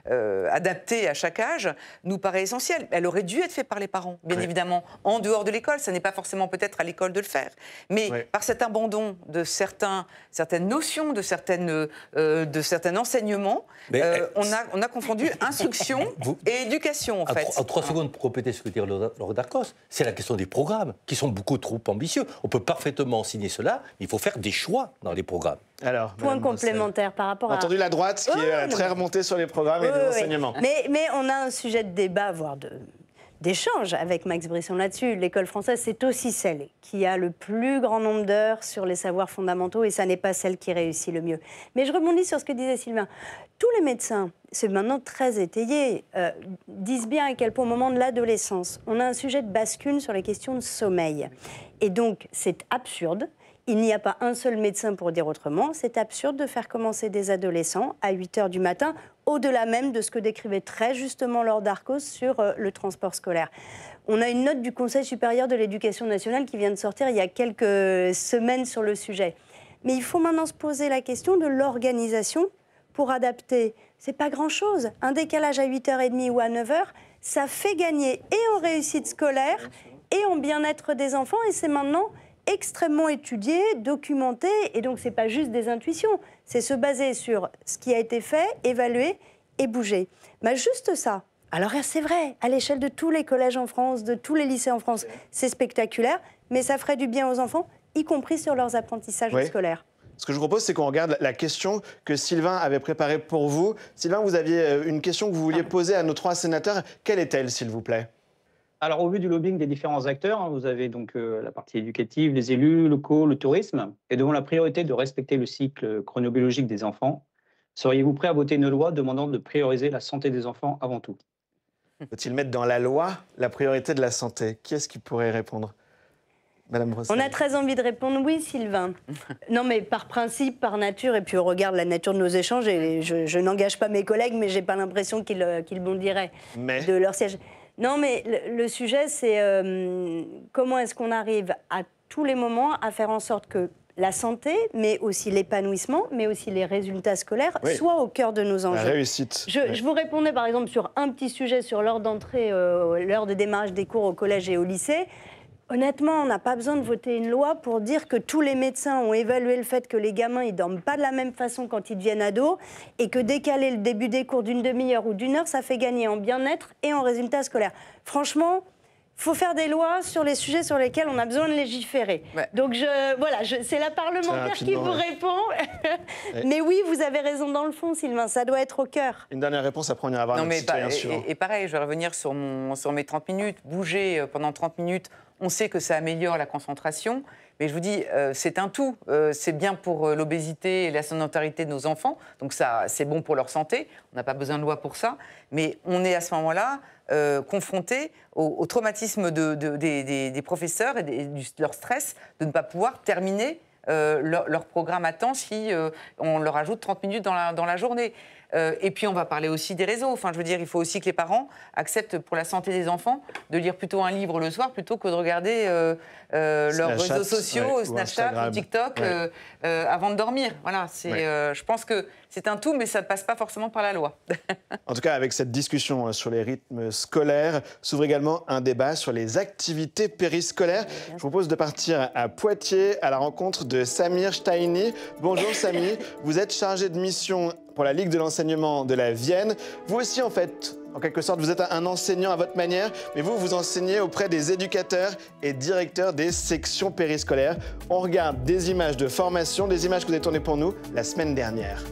adaptés à chaque âge, nous paraît essentiel. Elle aurait dû être faite par les parents, bien évidemment, en dehors de l'école. Ça n'est pas forcément peut-être à l'école de le faire. Mais par cet abandon de certaines notions, de certains enseignements, on a confondu instruction et éducation, en fait. En 3 secondes, pour compléter ce que dit Laure Darcos, c'est la question des programmes, qui sont beaucoup trop ambitieux. On peut parfaitement enseigner cela, mais il faut faire des choix dans les programmes. Alors, point complémentaire par rapport à... entendu la droite qui est très remontée sur les programmes et les enseignements. Mais on a un sujet de débat, voire d'échange avec Max Brisson là-dessus. L'école française, c'est aussi celle qui a le plus grand nombre d'heures sur les savoirs fondamentaux, et ça n'est pas celle qui réussit le mieux. Mais je rebondis sur ce que disait Sylvain. Tous les médecins, c'est maintenant très étayé, disent bien à quel point au moment de l'adolescence, on a un sujet de bascule sur les questions de sommeil. Et donc, c'est absurde. Il n'y a pas un seul médecin pour dire autrement. C'est absurde de faire commencer des adolescents à 8 h du matin, au-delà même de ce que décrivait très justement Laure Darcos sur le transport scolaire. On a une note du Conseil supérieur de l'éducation nationale qui vient de sortir il y a quelques semaines sur le sujet. Mais il faut maintenant se poser la question de l'organisation pour adapter. C'est pas grand-chose. Un décalage à 8h30 ou à 9h, ça fait gagner et en réussite scolaire et en bien-être des enfants, et c'est maintenant extrêmement étudié, documenté, et donc c'est pas juste des intuitions, c'est se baser sur ce qui a été fait, évaluer et bouger. Mais juste ça. Alors c'est vrai, à l'échelle de tous les collèges en France, de tous les lycées en France, c'est spectaculaire, mais ça ferait du bien aux enfants, y compris sur leurs apprentissages scolaires. Ce que je vous propose, c'est qu'on regarde la question que Sylvain avait préparée pour vous. Sylvain, vous aviez une question que vous vouliez poser à nos 3 sénateurs. Quelle est-elle, s'il vous plaît ? Alors, au vu du lobbying des différents acteurs, vous avez donc la partie éducative, les élus locaux, le tourisme, et devant la priorité de respecter le cycle chronobiologique des enfants, seriez-vous prêt à voter une loi demandant de prioriser la santé des enfants avant tout? Faut-il mettre dans la loi la priorité de la santé? Qui est-ce qui pourrait répondre? Madame Brossel. On a très envie de répondre oui, Sylvain. Non, mais par principe, par nature, et puis on regarde la nature de nos échanges, et je n'engage pas mes collègues, mais je n'ai pas l'impression qu'ils bondiraient de leur siège. Non, mais le sujet, c'est comment est-ce qu'on arrive à tous les moments à faire en sorte que la santé, mais aussi l'épanouissement, mais aussi les résultats scolaires, soient au cœur de nos enjeux. La réussite. Je vous répondais par exemple sur un petit sujet sur l'heure d'entrée, l'heure de démarrage des cours au collège et au lycée. Honnêtement, on n'a pas besoin de voter une loi pour dire que tous les médecins ont évalué le fait que les gamins, ils dorment pas de la même façon quand ils deviennent ados, et que décaler le début des cours d'une demi-heure ou d'une heure, ça fait gagner en bien-être et en résultats scolaires. Franchement, il faut faire des lois sur les sujets sur lesquels on a besoin de légiférer. Ouais. Donc c'est la parlementaire qui vous répond. Mais oui, vous avez raison dans le fond, Sylvain, ça doit être au cœur. Une dernière réponse, après on ira voir notre citoyen suivant. Et pareil, je vais revenir sur mes 30 minutes. Bouger pendant 30 minutes, on sait que ça améliore la concentration. Mais je vous dis, c'est un tout. C'est bien pour l'obésité et la sédentarité de nos enfants. Donc ça, c'est bon pour leur santé. On n'a pas besoin de loi pour ça. Mais on est à ce moment-là confrontés au traumatisme des professeurs et de leur stress de ne pas pouvoir terminer leur programme à temps si on leur ajoute 30 minutes dans la journée. Et puis, on va parler aussi des réseaux. Enfin, je veux dire, il faut aussi que les parents acceptent, pour la santé des enfants, de lire plutôt un livre le soir plutôt que de regarder leurs réseaux sociaux, Snapchat ou TikTok, avant de dormir. Voilà, je pense que c'est un tout, mais ça ne passe pas forcément par la loi. En tout cas, avec cette discussion sur les rythmes scolaires, s'ouvre également un débat sur les activités périscolaires. Je vous propose de partir à Poitiers à la rencontre de Samir Steini. Bonjour Samir, vous êtes chargé de mission pour la Ligue de l'enseignement de la Vienne. Vous aussi, en fait, en quelque sorte, vous êtes un enseignant à votre manière, mais vous enseignez auprès des éducateurs et directeurs des sections périscolaires. On regarde des images de formation, des images que vous avez tournées pour nous la semaine dernière.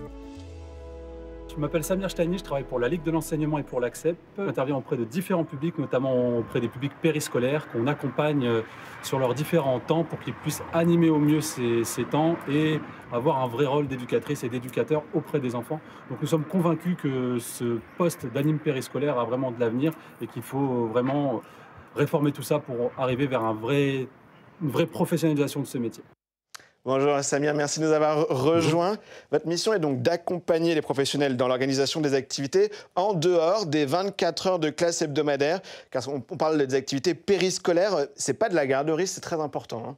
Je m'appelle Samir Steini, je travaille pour la Ligue de l'enseignement et pour l'ACCEP. J'interviens auprès de différents publics, notamment auprès des publics périscolaires, qu'on accompagne sur leurs différents temps pour qu'ils puissent animer au mieux ces temps et avoir un vrai rôle d'éducatrice et d'éducateur auprès des enfants. Donc nous sommes convaincus que ce poste d'anime périscolaire a vraiment de l'avenir et qu'il faut vraiment réformer tout ça pour arriver vers une vraie professionnalisation de ce métier. Bonjour Samir, merci de nous avoir rejoints. Votre mission est donc d'accompagner les professionnels dans l'organisation des activités en dehors des 24 heures de classe hebdomadaire, car on parle des activités périscolaires, c'est pas de la garderie, c'est très important. Hein.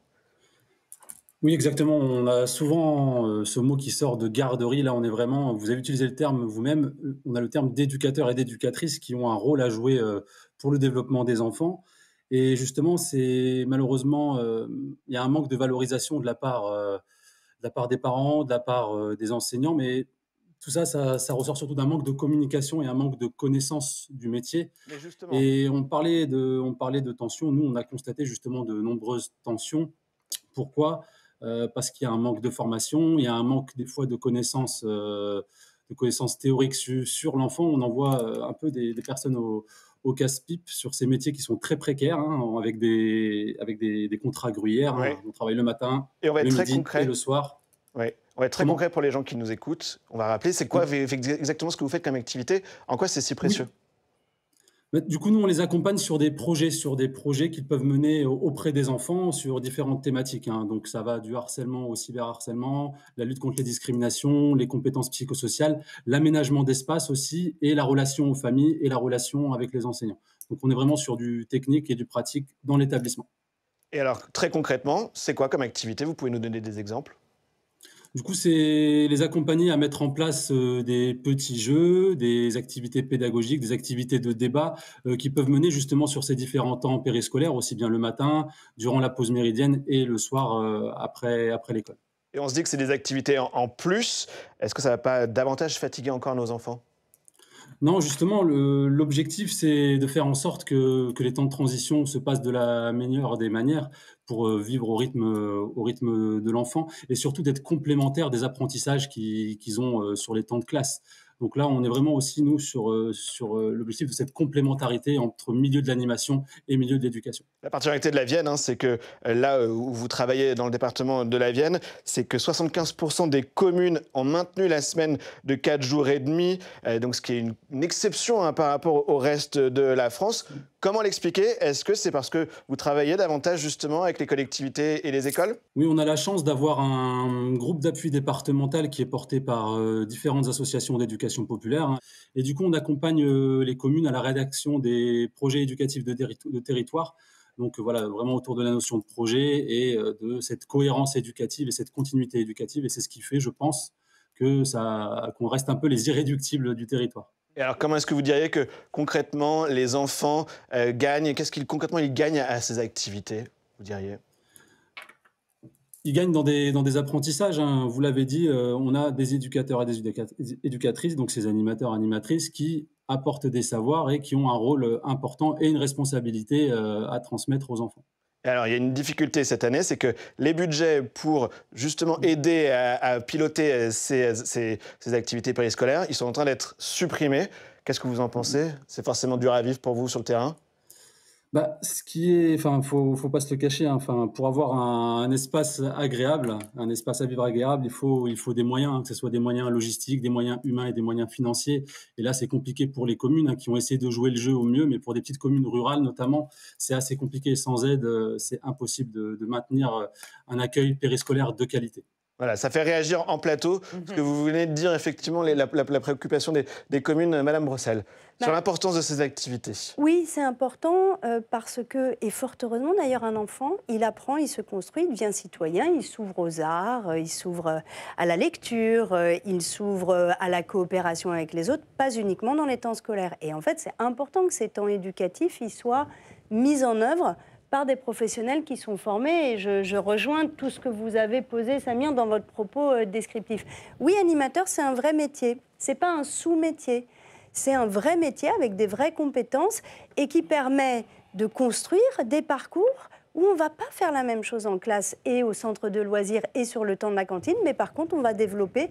Oui, exactement. On a souvent ce mot qui sort de garderie. Là, on est vraiment, vous avez utilisé le terme vous-même, on a le terme d'éducateurs et d'éducatrices qui ont un rôle à jouer pour le développement des enfants. Et justement, malheureusement, il y a un manque de valorisation de la part des parents, de la part des enseignants, mais tout ça, ça ressort surtout d'un manque de communication et un manque de connaissance du métier. Et on parlait de tensions. Nous, on a constaté justement de nombreuses tensions. Pourquoi ? Parce qu'il y a un manque de formation, il y a un manque des fois de connaissances théoriques sur l'enfant. On envoie un peu des personnes au casse-pipe sur ces métiers qui sont très précaires, hein, avec des contrats gruyères. Oui. Hein. On travaille le matin, et on va être le très midi concret. Et le soir. Oui. On va être très concret pour les gens qui nous écoutent. On va rappeler, c'est quoi exactement ce que vous faites comme activité ? En quoi c'est si précieux ? Du coup, nous, on les accompagne sur des projets qu'ils peuvent mener auprès des enfants sur différentes thématiques. Hein. Donc, ça va du harcèlement au cyberharcèlement, la lutte contre les discriminations, les compétences psychosociales, l'aménagement d'espace aussi, et la relation aux familles et la relation avec les enseignants. Donc, on est vraiment sur du technique et du pratique dans l'établissement. Et alors, très concrètement, c'est quoi comme activité ? Vous pouvez nous donner des exemples ? Du coup, c'est les accompagner à mettre en place des petits jeux, des activités pédagogiques, des activités de débat qui peuvent mener justement sur ces différents temps périscolaires, aussi bien le matin, durant la pause méridienne et le soir après l'école. Et on se dit que c'est des activités en plus. Est-ce que ça ne va pas davantage fatiguer encore nos enfants ? Non, justement, l'objectif, c'est de faire en sorte que les temps de transition se passent de la meilleure des manières pour vivre au rythme de l'enfant et surtout d'être complémentaires des apprentissages qu'ils ont sur les temps de classe. Donc là, on est vraiment aussi, nous, sur l'objectif de cette complémentarité entre milieu de l'animation et milieu de l'éducation. La particularité de la Vienne, hein, c'est que là où vous travaillez dans le département de la Vienne, c'est que 75% des communes ont maintenu la semaine de 4 jours et demi, donc ce qui est une exception hein, par rapport au reste de la France. Comment l'expliquer ? Est-ce que c'est parce que vous travaillez davantage justement avec les collectivités et les écoles ? Oui, on a la chance d'avoir un groupe d'appui départemental qui est porté par différentes associations d'éducation populaire. Hein. Et du coup, on accompagne les communes à la rédaction des projets éducatifs de territoire. Donc voilà, vraiment autour de la notion de projet et de cette cohérence éducative et cette continuité éducative. Et c'est ce qui fait, je pense, qu'on reste un peu les irréductibles du territoire. Et alors, comment est-ce que vous diriez que concrètement les enfants gagnent ? Qu'est-ce qu'ils concrètement ils gagnent à ces activités, vous diriez ? Ils gagnent dans des apprentissages. Hein. Vous l'avez dit, on a des éducateurs et des éducatrices, donc ces animateurs, animatrices, qui apportent des savoirs et qui ont un rôle important et une responsabilité à transmettre aux enfants. Et alors, il y a une difficulté cette année, c'est que les budgets pour justement aider à piloter ces activités périscolaires, ils sont en train d'être supprimés. Qu'est-ce que vous en pensez ? C'est forcément dur à vivre pour vous sur le terrain ? Faut pas se le cacher. Hein. Pour avoir un espace agréable, un espace à vivre agréable, il faut des moyens, hein, que ce soit des moyens logistiques, des moyens humains et des moyens financiers. Et là, c'est compliqué pour les communes hein, qui ont essayé de jouer le jeu au mieux, mais pour des petites communes rurales notamment, c'est assez compliqué. Sans aide, c'est impossible de maintenir un accueil périscolaire de qualité. Voilà, ça fait réagir en plateau ce que vous venez de dire, effectivement, la préoccupation des communes. Madame Brossel, sur l'importance de ces activités. Oui, c'est important parce que, et fort heureusement d'ailleurs, un enfant, il apprend, il se construit, il devient citoyen, il s'ouvre aux arts, il s'ouvre à la lecture, il s'ouvre à la coopération avec les autres, pas uniquement dans les temps scolaires. Et en fait, c'est important que ces temps éducatifs ils soient mis en œuvre par des professionnels qui sont formés. Et je rejoins tout ce que vous avez posé, Samir, dans votre propos descriptif. Oui, animateur, c'est un vrai métier. Ce n'est pas un sous-métier. C'est un vrai métier avec des vraies compétences et qui permet de construire des parcours où on ne va pas faire la même chose en classe et au centre de loisirs et sur le temps de la cantine, mais par contre, on va développer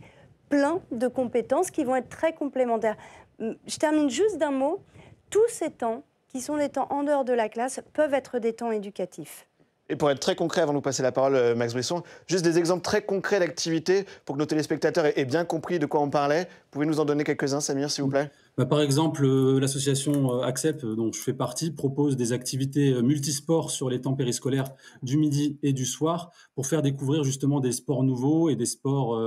plein de compétences qui vont être très complémentaires. Je termine juste d'un mot. Tous ces temps qui sont des temps en dehors de la classe, peuvent être des temps éducatifs. Et pour être très concret, avant de vous passer la parole, Max Brisson, juste des exemples très concrets d'activités pour que nos téléspectateurs aient bien compris de quoi on parlait. Pouvez nous en donner quelques-uns, Samir, s'il vous plaît? Par exemple, l'association ACCEP, dont je fais partie, propose des activités multisports sur les temps périscolaires du midi et du soir pour faire découvrir justement des sports nouveaux et des sports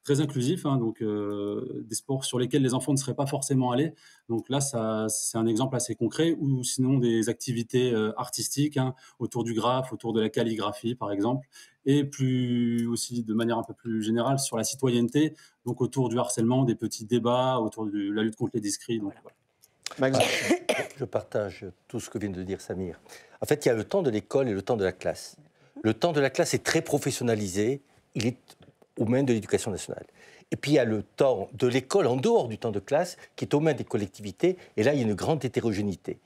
très inclusifs, donc des sports sur lesquels les enfants ne seraient pas forcément allés. Donc là, c'est un exemple assez concret, ou sinon des activités artistiques autour du graphe, autour de la calligraphie par exemple, et plus aussi de manière un peu plus générale sur la citoyenneté, donc autour du harcèlement, des petits débats, autour de la lutte contre les discrits. Donc, voilà. Je partage tout ce que vient de dire Samir. En fait, il y a le temps de l'école et le temps de la classe. Le temps de la classe est très professionnalisé, il est aux mains de l'éducation nationale. Et puis il y a le temps de l'école en dehors du temps de classe qui est aux mains des collectivités, et là il y a une grande hétérogénéité.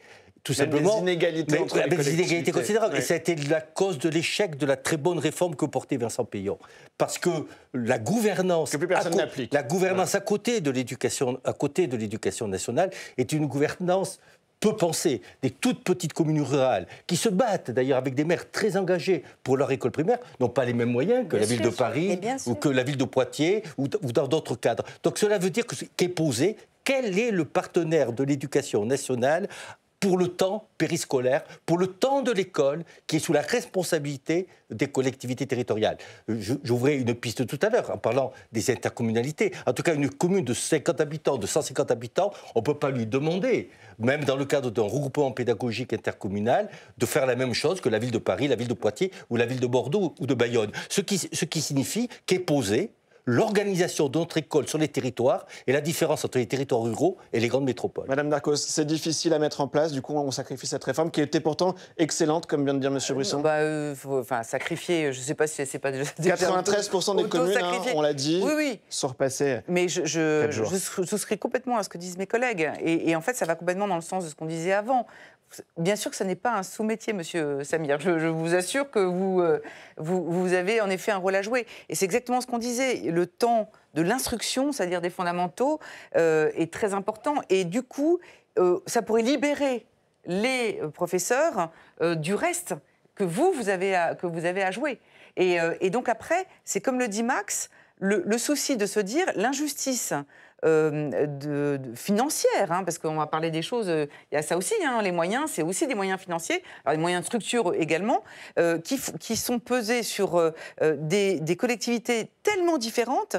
Tout simplement, des inégalités entre les collectivités. Des inégalités considérables. Ouais. Et ça a été la cause de l'échec de la très bonne réforme que portait Vincent Peillon. Parce que la gouvernance, à côté de l'éducation nationale, est une gouvernance peu pensée. Des toutes petites communes rurales qui se battent d'ailleurs avec des maires très engagés pour leur école primaire n'ont pas les mêmes moyens que la ville de Paris ou que la ville de Poitiers ou dans d'autres cadres. Donc cela veut dire qu'est posé quel est le partenaire de l'éducation nationale pour le temps périscolaire, pour le temps de l'école, qui est sous la responsabilité des collectivités territoriales. J'ouvrais une piste tout à l'heure en parlant des intercommunalités. En tout cas, une commune de 50 habitants, de 150 habitants, on ne peut pas lui demander, même dans le cadre d'un regroupement pédagogique intercommunal, de faire la même chose que la ville de Paris, la ville de Poitiers ou la ville de Bordeaux ou de Bayonne. Ce qui signifie qu'est posée l'organisation de notre école sur les territoires et la différence entre les territoires ruraux et les grandes métropoles. Madame Darcos, c'est difficile à mettre en place, du coup on sacrifie cette réforme qui était pourtant excellente, comme vient de dire Monsieur Brisson. Sacrifier, je ne sais pas si c'est pas déjà... 93% des communes, on l'a dit, sont repassées. Mais je souscris complètement à ce que disent mes collègues. Et en fait, ça va complètement dans le sens de ce qu'on disait avant. Bien sûr que ce n'est pas un sous-métier, Monsieur Samir. Je vous assure que vous avez en effet un rôle à jouer. Et c'est exactement ce qu'on disait. Le temps de l'instruction, c'est-à-dire des fondamentaux, est très important. Et du coup, ça pourrait libérer les professeurs du reste que vous avez à jouer. Et donc après, c'est comme le dit Max, le souci de se dire l'injustice financière, parce qu'on va parler des choses, il y a ça aussi, les moyens, c'est aussi des moyens financiers, alors des moyens de structure également, qui sont pesés sur des collectivités tellement différentes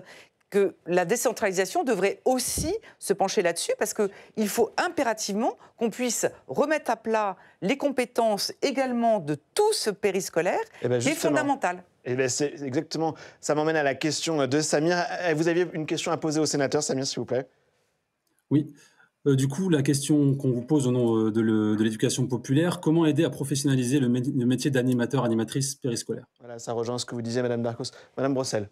que la décentralisation devrait aussi se pencher là-dessus, parce qu'il faut impérativement qu'on puisse remettre à plat les compétences également de tout ce périscolaire, qui est fondamental. C'est exactement, ça m'emmène à la question de Samir. Vous aviez une question à poser au sénateur, Samir, s'il vous plaît. Oui. Du coup, la question qu'on vous pose au nom de l'éducation populaire, comment aider à professionnaliser le métier d'animateur, animatrice périscolaire? Voilà, ça rejoint ce que vous disiez, Madame Darcos. Madame Brossel.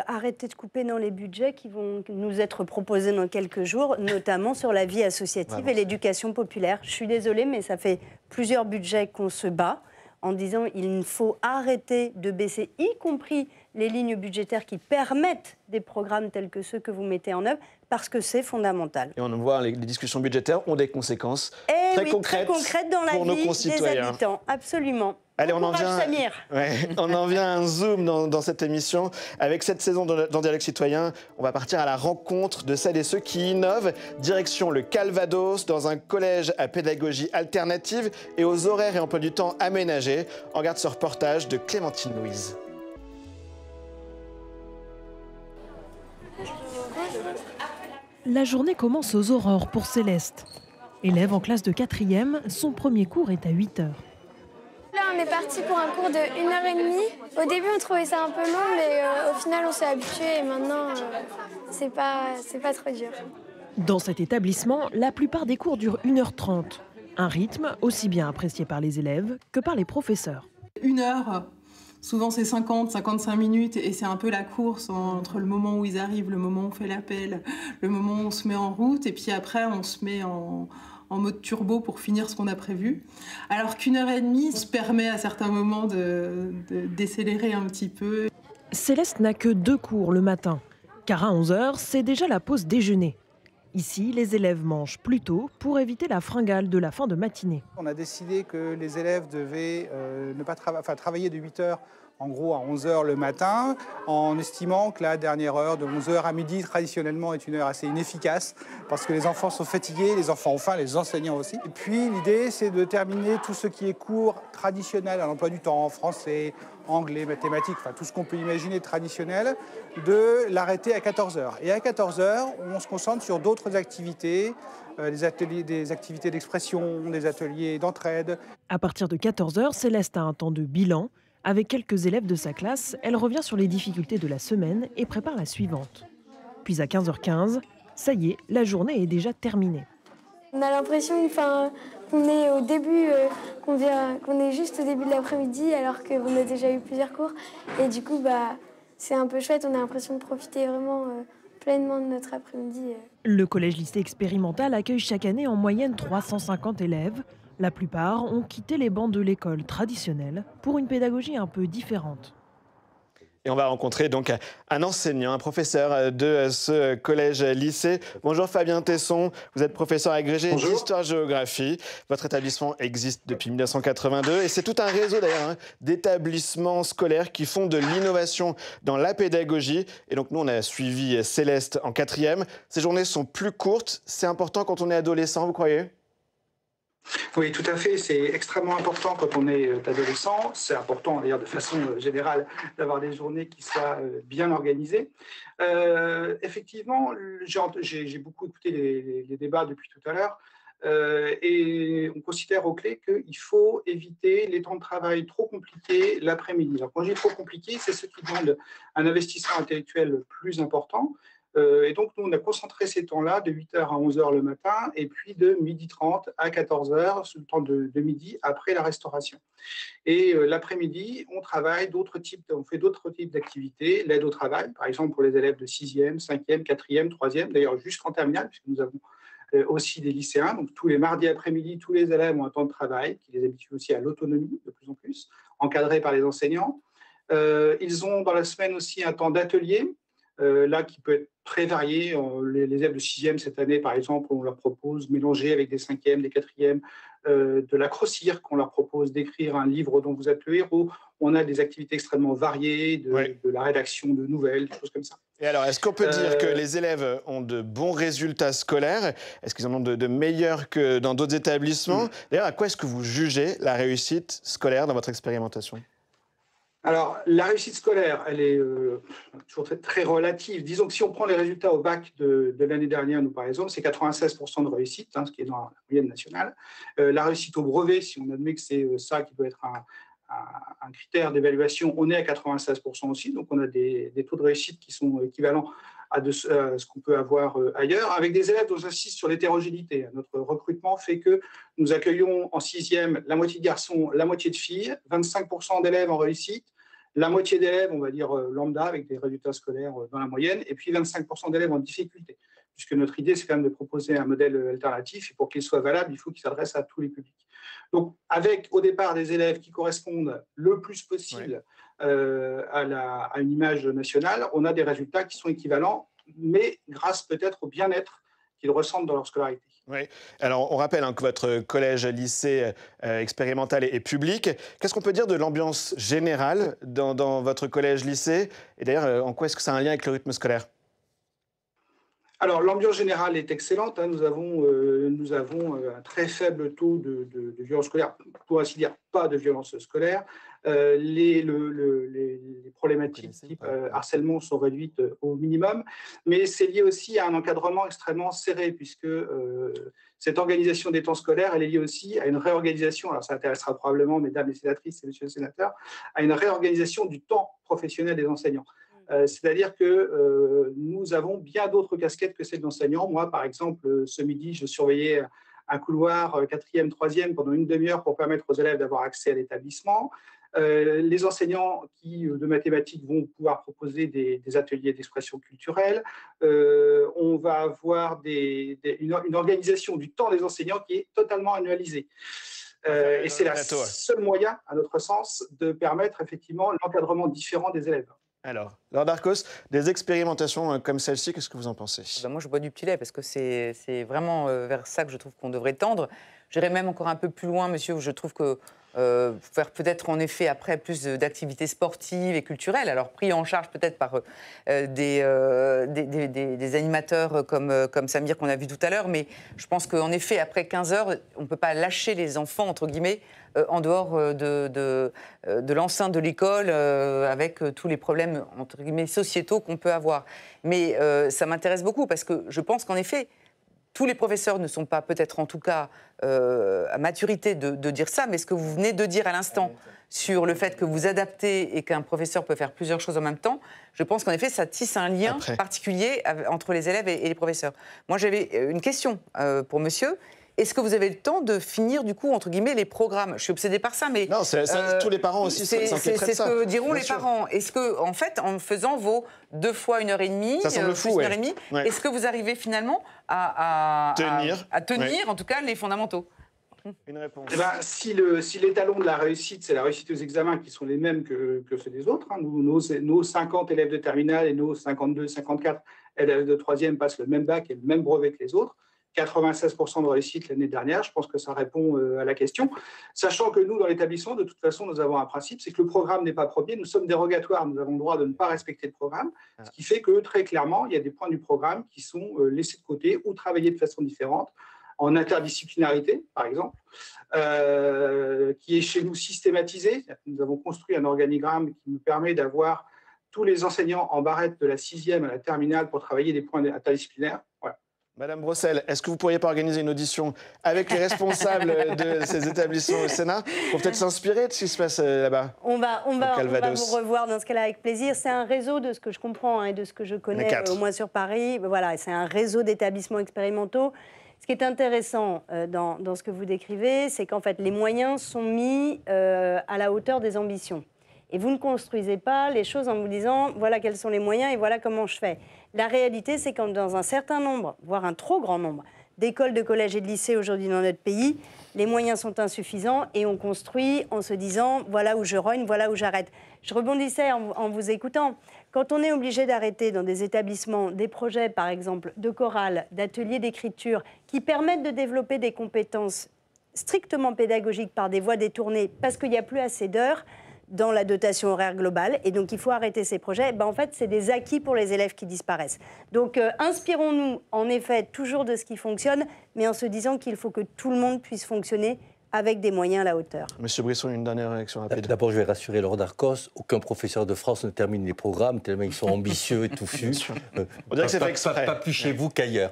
Arrêtez de couper dans les budgets qui vont nous être proposés dans quelques jours, notamment sur la vie associative et l'éducation populaire. Je suis désolée, mais ça fait plusieurs budgets qu'on se bat en disant il faut arrêter de baisser, y compris les lignes budgétaires qui permettent des programmes tels que ceux que vous mettez en œuvre, parce que c'est fondamental. Et on voit les discussions budgétaires ont des conséquences très concrètes dans la pour nos vie concitoyens. Des habitants, absolument. Allez, on en vient à un zoom dans cette émission. Avec cette saison dans Dialogue Citoyen, on va partir à la rencontre de celles et ceux qui innovent. Direction le Calvados, dans un collège à pédagogie alternative et aux horaires et emplois du temps aménagés. On regarde ce reportage de Clémentine Louise. La journée commence aux aurores pour Céleste. Élève en classe de 4e, son premier cours est à 8 h. Là, on est parti pour un cours de 1h30. Au début, on trouvait ça un peu long, mais au final, on s'est habitué et maintenant, c'est pas trop dur. Dans cet établissement, la plupart des cours durent 1h30. Un rythme aussi bien apprécié par les élèves que par les professeurs. 1 heure, souvent c'est 50-55 minutes et c'est un peu la course entre le moment où ils arrivent, le moment où on fait l'appel, le moment où on se met en route et puis après on se met en mode turbo pour finir ce qu'on a prévu. Alors qu'1h30 se permet à certains moments de décélérer un petit peu. Céleste n'a que 2 cours le matin, car à 11 h, c'est déjà la pause déjeuner. Ici, les élèves mangent plus tôt pour éviter la fringale de la fin de matinée. On a décidé que les élèves devaient ne pas travailler de 8 h en gros à 11 h le matin, en estimant que la dernière heure de 11 h à midi, traditionnellement, est une heure assez inefficace, parce que les enfants sont fatigués, les enfants ont faim, les enseignants aussi. Et puis l'idée, c'est de terminer tout ce qui est cours traditionnel à l'emploi du temps, français, anglais, mathématiques, enfin tout ce qu'on peut imaginer de traditionnel, de l'arrêter à 14 h. Et à 14 h, on se concentre sur d'autres activités, des activités d'expression, des ateliers d'entraide. À partir de 14 h, Céleste a un temps de bilan. Avec quelques élèves de sa classe, elle revient sur les difficultés de la semaine et prépare la suivante. Puis à 15 h 15, ça y est, la journée est déjà terminée. On a l'impression qu'on est au début, qu'on est juste au début de l'après-midi alors qu'on a déjà eu plusieurs cours. Et du coup, c'est un peu chouette, on a l'impression de profiter vraiment pleinement de notre après-midi. Le collège-lycée expérimental accueille chaque année en moyenne 350 élèves. La plupart ont quitté les bancs de l'école traditionnelle pour une pédagogie un peu différente. Et on va rencontrer donc un enseignant, un professeur de ce collège-lycée. Bonjour Fabien Tesson, vous êtes professeur agrégé d'histoire-géographie. Votre établissement existe depuis 1982 et c'est tout un réseau d'ailleurs d'établissements scolaires qui font de l'innovation dans la pédagogie. Et donc nous, on a suivi Céleste en 4e. Ces journées sont plus courtes. C'est important quand on est adolescent, vous croyez ? Oui, tout à fait. C'est extrêmement important quand on est adolescent. C'est important d'ailleurs de façon générale d'avoir des journées qui soient bien organisées. Effectivement, j'ai beaucoup écouté les débats depuis tout à l'heure. Et on considère aux clés qu'il faut éviter les temps de travail trop compliqués l'après-midi. Alors, quand je dis trop compliqués, c'est ce qui demande un investissement intellectuel plus important. Et donc, nous, on a concentré ces temps-là de 8 h à 11 h le matin et puis de 12h30 à 14 h, sur le temps de midi, après la restauration. Et l'après-midi, on travaille on fait d'autres types d'activités, l'aide au travail, par exemple pour les élèves de 6e, 5e, 4e, 3e, d'ailleurs jusqu'en terminale, puisque nous avons aussi des lycéens. Donc, tous les mardis après-midi, tous les élèves ont un temps de travail qui les habitue aussi à l'autonomie, de plus en plus, encadré par les enseignants. Ils ont dans la semaine aussi un temps d'atelier, là qui peut être très varié. Les élèves de 6e cette année, par exemple, on leur propose mélanger avec des 5e, des 4e, de l'acrocirque, on leur propose d'écrire un livre dont vous êtes le héros. On a des activités extrêmement variées, de la rédaction de nouvelles, des choses comme ça. Et alors, est-ce qu'on peut dire que les élèves ont de bons résultats scolaires? Est-ce qu'ils en ont de meilleurs que dans d'autres établissements? D'ailleurs, à quoi est-ce que vous jugez la réussite scolaire dans votre expérimentation? Alors, la réussite scolaire, elle est toujours très relative. Disons que si on prend les résultats au bac de l'année dernière, nous, par exemple, c'est 96% de réussite, ce qui est dans la moyenne nationale. La réussite au brevet, si on admet que c'est ça qui peut être un critère d'évaluation, on est à 96% aussi. Donc, on a des taux de réussite qui sont équivalents à ce qu'on peut avoir ailleurs, avec des élèves dont j'insiste sur l'hétérogénéité. Notre recrutement fait que nous accueillons en 6e la moitié de garçons, la moitié de filles, 25% d'élèves en réussite, la moitié d'élèves, on va dire lambda, avec des résultats scolaires dans la moyenne, et puis 25% d'élèves en difficulté, puisque notre idée, c'est quand même de proposer un modèle alternatif, et pour qu'il soit valable, il faut qu'il s'adresse à tous les publics. Donc, avec au départ des élèves qui correspondent le plus possible à une image nationale, on a des résultats qui sont équivalents, mais grâce peut-être au bien-être qu'ils ressentent dans leur scolarité. Oui. Alors, on rappelle que votre collège-lycée expérimental est public. Qu'est-ce qu'on peut dire de l'ambiance générale dans votre collège-lycée? Et d'ailleurs, en quoi est-ce que ça a un lien avec le rythme scolaire? Alors, l'ambiance générale est excellente. Nous avons un très faible taux de violence scolaire, pour ainsi dire, pas de violence scolaire. les problématiques type harcèlement sont réduites au minimum, mais c'est lié aussi à un encadrement extrêmement serré, puisque cette organisation des temps scolaires, elle est liée aussi à une réorganisation, alors ça intéressera probablement mesdames les sénatrices et messieurs les sénateurs, à une réorganisation du temps professionnel des enseignants. C'est-à-dire que nous avons bien d'autres casquettes que celles d'enseignants. Moi, par exemple, ce midi, je surveillais un couloir 4e, 3e pendant une demi-heure pour permettre aux élèves d'avoir accès à l'établissement. Les enseignants de mathématiques vont pouvoir proposer des ateliers d'expression culturelle. On va avoir une organisation du temps des enseignants qui est totalement annualisée. Et c'est le seul moyen, à notre sens, de permettre effectivement l'encadrement différent des élèves. Alors, Laure Darcos, des expérimentations comme celle-ci, qu'est-ce que vous en pensez? Moi, je bois du petit lait parce que c'est vraiment vers ça que je trouve qu'on devrait tendre. J'irais même encore un peu plus loin, monsieur, où je trouve que faire peut-être en effet après plus d'activités sportives et culturelles, alors pris en charge peut-être par des animateurs comme Samir qu'on a vu tout à l'heure, mais je pense qu'en effet, après 15 heures, on ne peut pas lâcher les enfants, entre guillemets, en dehors de l'enceinte de l'école, avec tous les problèmes, entre guillemets, sociétaux qu'on peut avoir. Mais ça m'intéresse beaucoup parce que je pense qu'en effet, tous les professeurs ne sont pas peut-être en tout cas à maturité de dire ça, mais ce que vous venez de dire à l'instant sur le fait que vous adaptez et qu'un professeur peut faire plusieurs choses en même temps, je pense qu'en effet, ça tisse un lien particulier entre les élèves et les professeurs. Moi, j'avais une question pour monsieur. Est-ce que vous avez le temps de finir, du coup, entre guillemets, les programmes? Je suis obsédée par ça, mais... Non, tous les parents aussi s'inquiéteraient de ça. C'est ce que diront les parents. Est-ce que, en fait, en faisant vos 2 fois 1h30, ça semble fou, plus 1h30, est-ce que vous arrivez finalement à tenir, en tout cas, les fondamentaux? Une réponse. Si l'étalon de la réussite, c'est la réussite aux examens qui sont les mêmes que ceux des autres, hein, nos 50 élèves de terminale et nos 52, 54 élèves de 3e passent le même bac et le même brevet que les autres, 96% de réussite l'année dernière, je pense que ça répond à la question. Sachant que nous, dans l'établissement, de toute façon, nous avons un principe, c'est que le programme n'est pas premier, nous sommes dérogatoires, nous avons le droit de ne pas respecter le programme, ce qui fait que, très clairement, il y a des points du programme qui sont laissés de côté ou travaillés de façon différente, en interdisciplinarité, par exemple, qui est chez nous systématisé. Nous avons construit un organigramme qui nous permet d'avoir tous les enseignants en barrette de la 6e à la terminale pour travailler des points interdisciplinaires. Voilà. Madame Brossel, est-ce que vous ne pourriez pas organiser une audition avec les responsables de ces établissements au Sénat pour peut-être s'inspirer de ce qui se passe là-bas? On va vous revoir dans ce cas-là avec plaisir. C'est un réseau, de ce que je comprends et de ce que je connais, au moins sur Paris. Voilà, c'est un réseau d'établissements expérimentaux. Ce qui est intéressant dans ce que vous décrivez, c'est qu'en fait, les moyens sont mis à la hauteur des ambitions. Et vous ne construisez pas les choses en vous disant « voilà quels sont les moyens et voilà comment je fais ». La réalité, c'est que dans un certain nombre, voire un trop grand nombre, d'écoles, de collèges et de lycées aujourd'hui dans notre pays, les moyens sont insuffisants et on construit en se disant « voilà où je rogne, voilà où j'arrête ». Je rebondissais en vous écoutant. Quand on est obligé d'arrêter dans des établissements des projets, par exemple, de chorale, d'ateliers d'écriture, qui permettent de développer des compétences strictement pédagogiques par des voies détournées, parce qu'il n'y a plus assez d'heures dans la dotation horaire globale, et donc il faut arrêter ces projets, en fait, c'est des acquis pour les élèves qui disparaissent. Donc, inspirons-nous, en effet, toujours de ce qui fonctionne, mais en se disant qu'il faut que tout le monde puisse fonctionner avec des moyens à la hauteur. Monsieur Brisson, une dernière réaction rapide. D'abord, je vais rassurer Laure Darcos, aucun professeur de France ne termine les programmes, tellement ils sont ambitieux et touffus. On dirait que c'est fait exprès. Pas plus chez vous qu'ailleurs.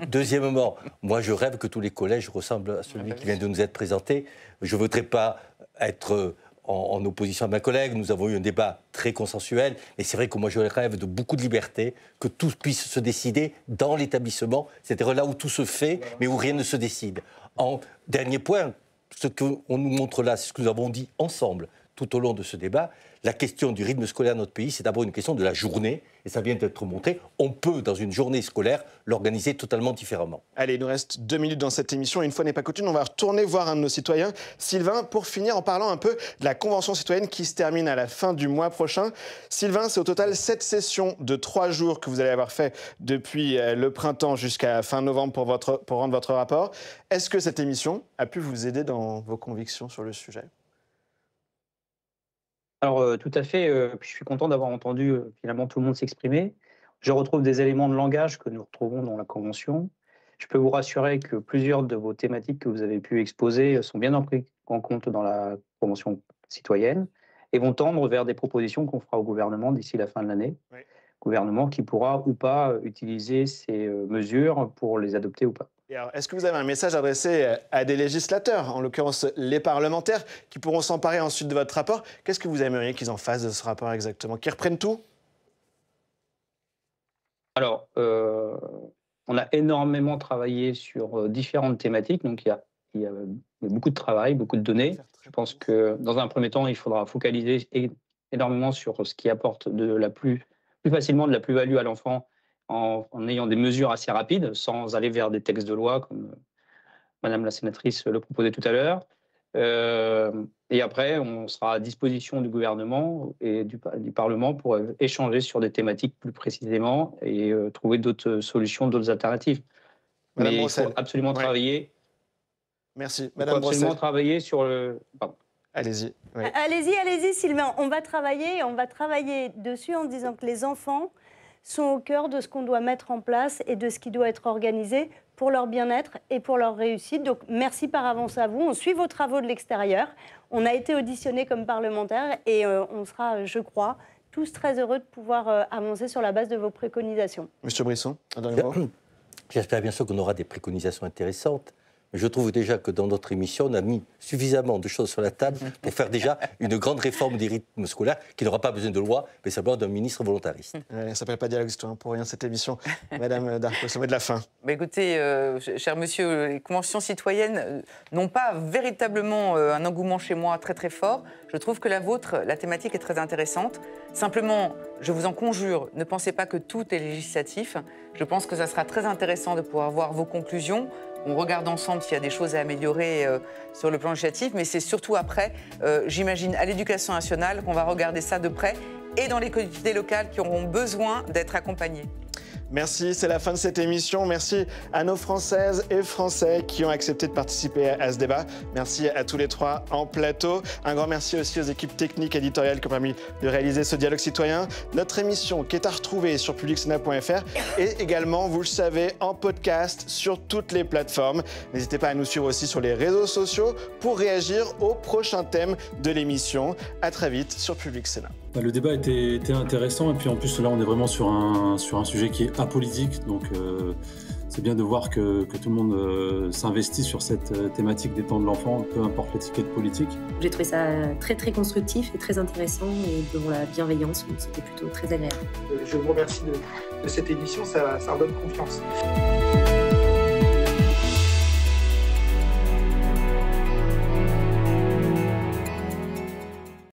Deuxièmement, moi je rêve que tous les collèges ressemblent à celui qui vient de nous être présenté. Je ne voudrais pas être en opposition à ma collègue, nous avons eu un débat très consensuel, mais c'est vrai que moi je rêve de beaucoup de liberté, que tout puisse se décider dans l'établissement, c'est-à-dire là où tout se fait, mais où rien ne se décide. En dernier point, ce qu'on nous montre là, c'est ce que nous avons dit ensemble tout au long de ce débat. La question du rythme scolaire de notre pays, c'est d'abord une question de la journée, et ça vient d'être montré. On peut, dans une journée scolaire, l'organiser totalement différemment. Allez, il nous reste 2 minutes dans cette émission. Une fois n'est pas coutume, on va retourner voir un de nos citoyens, Sylvain, pour finir en parlant un peu de la Convention citoyenne qui se termine à la fin du mois prochain. Sylvain, c'est au total 7 sessions de 3 jours que vous allez avoir fait depuis le printemps jusqu'à fin novembre pour rendre votre rapport. Est-ce que cette émission a pu vous aider dans vos convictions sur le sujet ? Alors, tout à fait. Je suis content d'avoir entendu finalement tout le monde s'exprimer. Je retrouve des éléments de langage que nous retrouvons dans la Convention. Je peux vous rassurer que plusieurs de vos thématiques que vous avez pu exposer sont bien pris en compte dans la Convention citoyenne. et vont tendre vers des propositions qu'on fera au gouvernement d'ici la fin de l'année. Oui. Gouvernement qui pourra ou pas utiliser ces mesures pour les adopter ou pas. Et alors, est-ce que vous avez un message adressé à des législateurs, en l'occurrence les parlementaires, qui pourront s'emparer ensuite de votre rapport? Qu'est-ce que vous aimeriez qu'ils en fassent de ce rapport exactement? Qu'ils reprennent tout? Alors, on a énormément travaillé sur différentes thématiques, donc il y a beaucoup de travail, beaucoup de données. Je pense que dans un premier temps, il faudra focaliser énormément sur ce qui apporte plus facilement de la plus-value à l'enfant en ayant des mesures assez rapides, sans aller vers des textes de loi, comme Madame la sénatrice le proposait tout à l'heure. Et après, on sera à disposition du gouvernement et du Parlement pour échanger sur des thématiques plus précisément et trouver d'autres solutions, d'autres alternatives. Madame Mais Brossel. il faut absolument travailler. Merci. Il faut absolument travailler sur le... Pardon. Allez-y. Oui. Allez-y, Sylvain. On va travailler dessus en disant que les enfants sont au cœur de ce qu'on doit mettre en place et de ce qui doit être organisé pour leur bien-être et pour leur réussite. Donc, merci par avance à vous. On suit vos travaux de l'extérieur. On a été auditionnés comme parlementaires et on sera, je crois, tous très heureux de pouvoir avancer sur la base de vos préconisations. Monsieur Brisson, un dernier mot. J'espère bien sûr qu'on aura des préconisations intéressantes. Mais je trouve déjà que dans notre émission, on a mis suffisamment de choses sur la table pour faire déjà une grande réforme des rythmes scolaires qui n'aura pas besoin de loi, mais simplement d'un ministre volontariste. Ça ne s'appelle pas Dialogue Citoyen pour rien, cette émission. Madame Darcos, le mot de la fin. Bah écoutez, cher monsieur, les conventions citoyennes n'ont pas véritablement un engouement chez moi très très fort. Je trouve que la vôtre, la thématique est très intéressante. Simplement, je vous en conjure, ne pensez pas que tout est législatif. Je pense que ça sera très intéressant de pouvoir voir vos conclusions. On regarde ensemble s'il y a des choses à améliorer sur le plan législatif, mais c'est surtout après, j'imagine, à l'Éducation nationale qu'on va regarder ça de près et dans les collectivités locales qui auront besoin d'être accompagnées. Merci, c'est la fin de cette émission. Merci à nos Françaises et Français qui ont accepté de participer à ce débat. Merci à tous les trois en plateau. Un grand merci aussi aux équipes techniques et éditoriales qui ont permis de réaliser ce dialogue citoyen. Notre émission qui est à retrouver sur publicsénat.fr et également, vous le savez, en podcast sur toutes les plateformes. N'hésitez pas à nous suivre aussi sur les réseaux sociaux pour réagir aux prochains thèmes de l'émission. À très vite sur Public Sénat. Le débat était intéressant et puis en plus là on est vraiment sur un sujet qui est apolitique, donc c'est bien de voir que tout le monde s'investit sur cette thématique des temps de l'enfant, peu importe l'étiquette politique. J'ai trouvé ça très très constructif et très intéressant et devant la bienveillance, c'était plutôt très agréable. Je vous remercie de cette émission, ça redonne confiance.